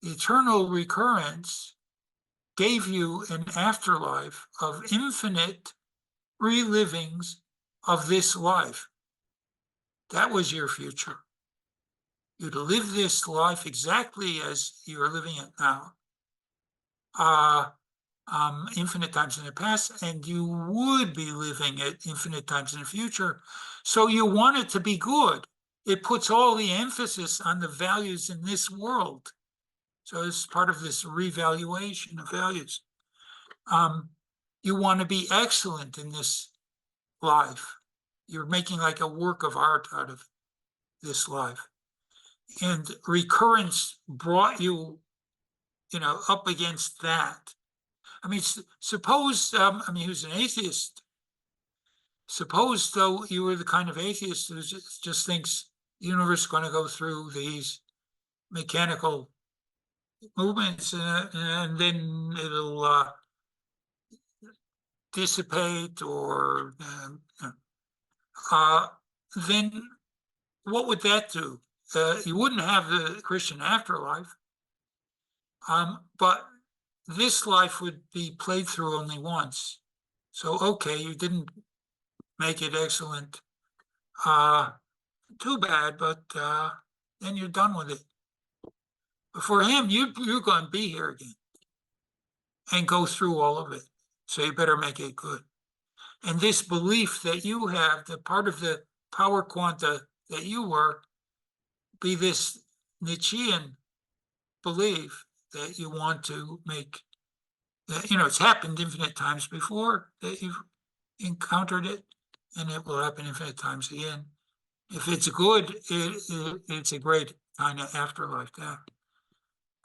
The eternal recurrence gave you an afterlife of infinite relivings of this life. That was your future. You'd live this life exactly as you're living it now. infinite times in the past, and you would be living it infinite times in the future. So you want it to be good. It puts all the emphasis on the values in this world. So it's part of this revaluation of values. You want to be excellent in this life. You're making like a work of art out of this life. And recurrence brought you, up against that. I mean, suppose, he was an atheist. Suppose, though, you were the kind of atheist who just thinks the universe is going to go through these mechanical movements and then it'll dissipate, or then what would that do? You wouldn't have the Christian afterlife, but this life would be played through only once. So, okay, you didn't make it excellent. Too bad, but then you're done with it. But for him, you're going to be here again and go through all of it. So you better make it good. And this belief that you have, the part of the power quanta that you were, be this Nietzschean belief that you want to make, it's happened infinite times before that you've encountered it, and it will happen infinite times again. If it's good, it's a great kind of afterlife there.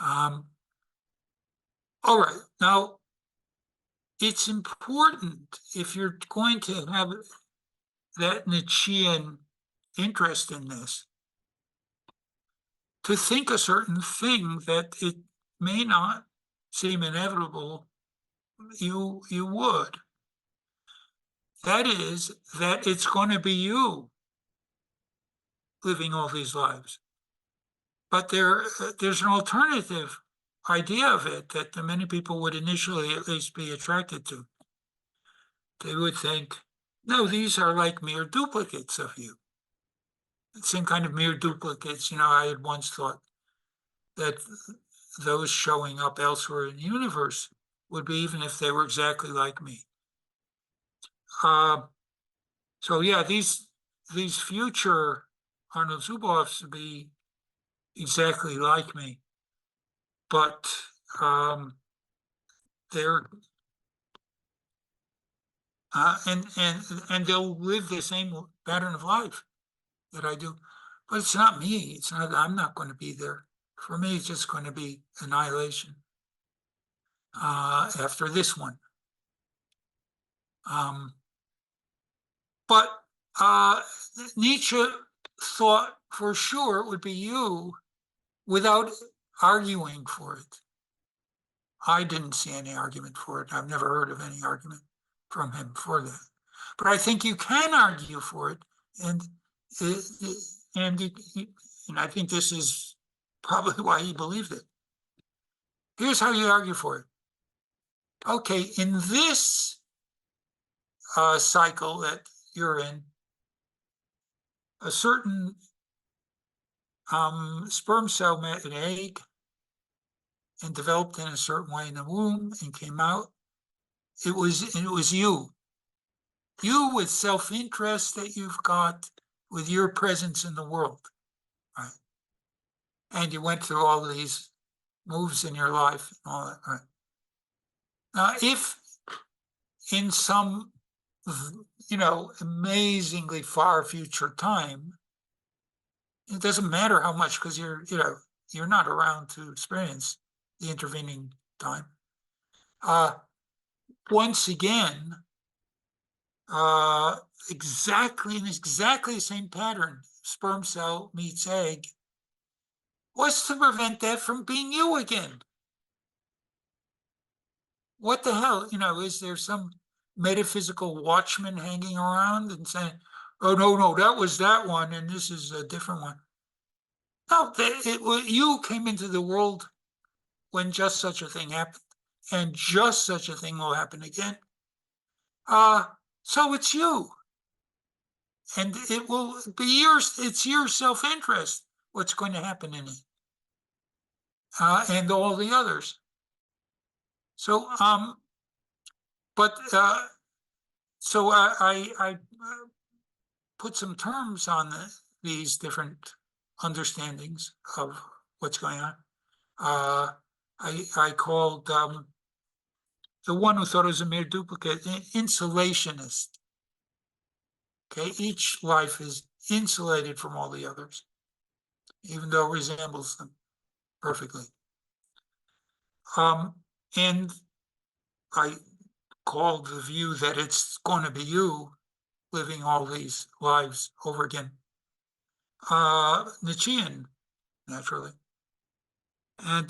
All right, now it's important, if you're going to have that Nietzschean interest in this, to think a certain thing that it may not seem inevitable you would. That is, that it's going to be you living all these lives. But there's an alternative idea of it that many people would initially at least be attracted to. They would think, no, these are like mere duplicates of you. Same kind of mere duplicates. I had once thought that those showing up elsewhere in the universe would be even if they were exactly like me. So yeah, these future Arnold Zuboffs would be exactly like me, but they're and they'll live the same pattern of life that I do, but it's not me. It's not. I'm not going to be there. For me, it's just going to be annihilation after this one. But Nietzsche thought for sure it would be you without arguing for it. I didn't see any argument for it. I've never heard of any argument from him for that. But I think you can argue for it, and I think this is probably why he believed it. Here's how you argue for it. Okay, in this cycle that you're in, a certain sperm cell met an egg and developed in a certain way in the womb and came out. It was you. You with self-interest that you've got, with your presence in the world, right? And you went through all of these moves in your life and all that, right? Now, if in some, amazingly far future time, it doesn't matter how much, because you're not around to experience the intervening time. Once again, exactly the same pattern, sperm cell meets egg. What's to prevent that from being you again? What the hell? Is there some metaphysical watchman hanging around and saying, oh, no, that was that one, and this is a different one? No, you came into the world when just such a thing happened, and just such a thing will happen again. So it's you. And it will be it's your self-interest what's going to happen in it. And all the others. So But so I put some terms on these different understandings of what's going on. I called the one who thought it was a mere duplicate insulationist. Okay, each life is insulated from all the others, even though it resembles them perfectly. And I called the view that it's going to be you living all these lives over again. Nietzschean, naturally. And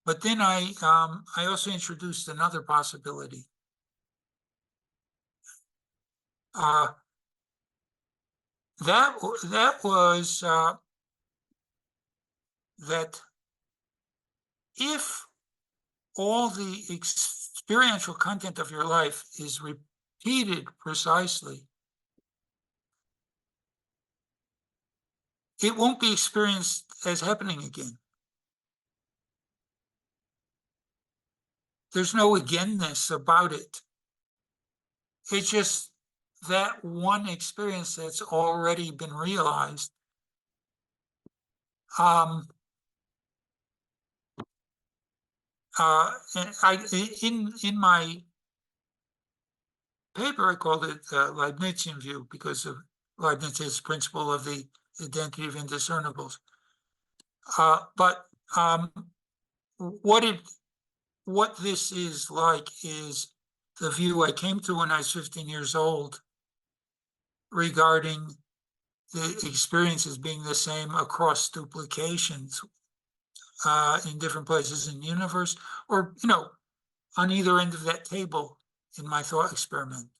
but then I also introduced another possibility. That was that if all the experiential content of your life is repeated precisely, it won't be experienced as happening again. There's no againness about it. It's just that one experience that's already been realized. And in my paper, I called it Leibnizian view because of Leibniz's principle of the identity of indiscernibles. But what this is like is the view I came to when I was 15 years old regarding the experiences being the same across duplications in different places in the universe, or, on either end of that table in my thought experiment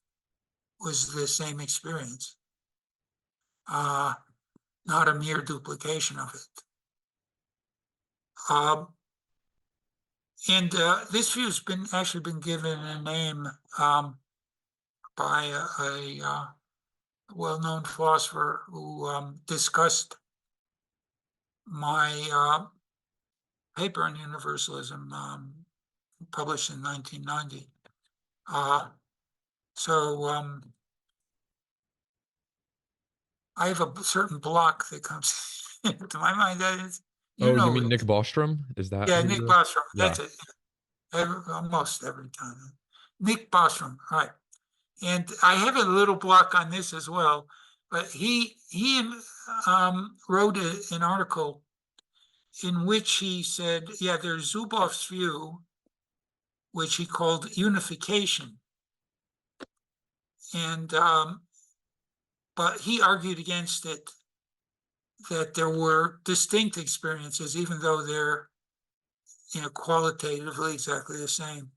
was the same experience, not a mere duplication of it. And this view has actually been given a name by a well-known philosopher who discussed my paper on universalism, published in 1990. I have a certain block that comes into my mind. That is, you mean Nick Bostrom? Is that? Yeah, Nick Bostrom. Yeah. That's it. Almost every time. Nick Bostrom, right. And I have a little block on this as well, but he wrote an article in which he said, yeah, there's Zuboff's view, which he called unification. And but he argued against it, that there were distinct experiences, even though they're qualitatively exactly the same.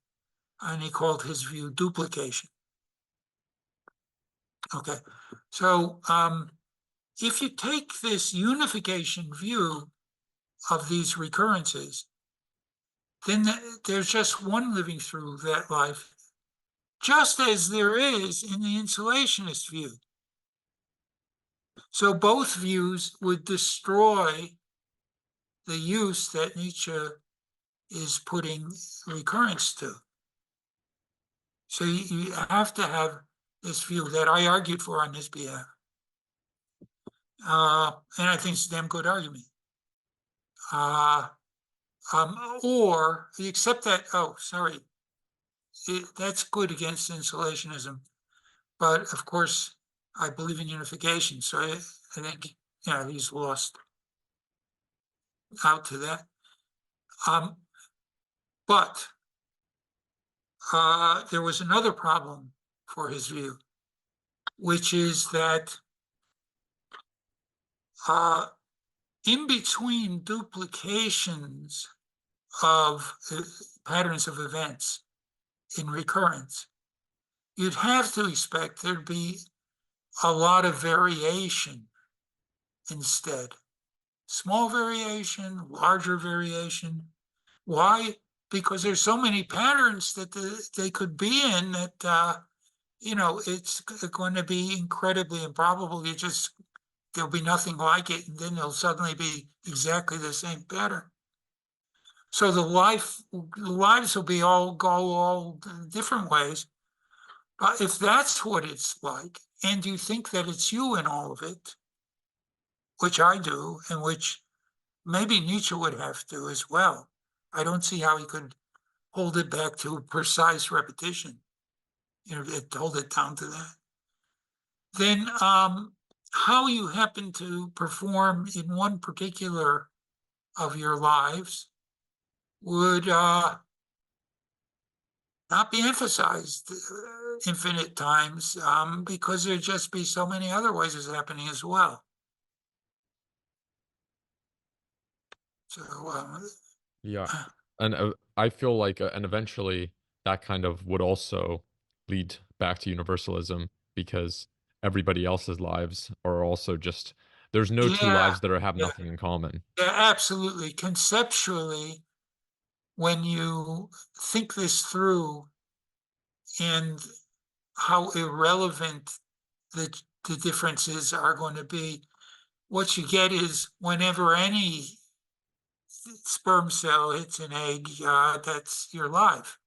And he called his view duplication. Okay, so if you take this unification view of these recurrences, then there's just one living through that life, just as there is in the insulationist view. So both views would destroy the use that Nietzsche is putting recurrence to. So you have to have this view that I argued for on his behalf. And I think it's a damn good argument. Or except that, that's good against insulationism. But of course, I believe in unification. So I think, he's lost out to that. But there was another problem for his view, which is that in between duplications of patterns of events in recurrence, you'd have to expect there'd be a lot of variation instead. Small variation, larger variation. Why? Because there's so many patterns that they could be in that, it's going to be incredibly improbable. There'll be nothing like it, and then there'll suddenly be exactly the same pattern. So the lives will be all different ways. But if that's what it's like, and you think that it's you in all of it, which I do, and which maybe Nietzsche would have to as well, I don't see how he could hold it back to precise repetition, hold it down to that. Then how you happen to perform in one particular of your lives would not be emphasized infinite times because there'd just be so many other ways it's happening as well. So Yeah. And I feel like, and eventually that kind of would also lead back to universalism because everybody else's lives are also just, there's no two yeah, lives that have yeah, nothing in common. yeah, absolutely. Conceptually, when you think this through and how irrelevant the differences are going to be, what you get is whenever any sperm cell hits an egg, that's your life.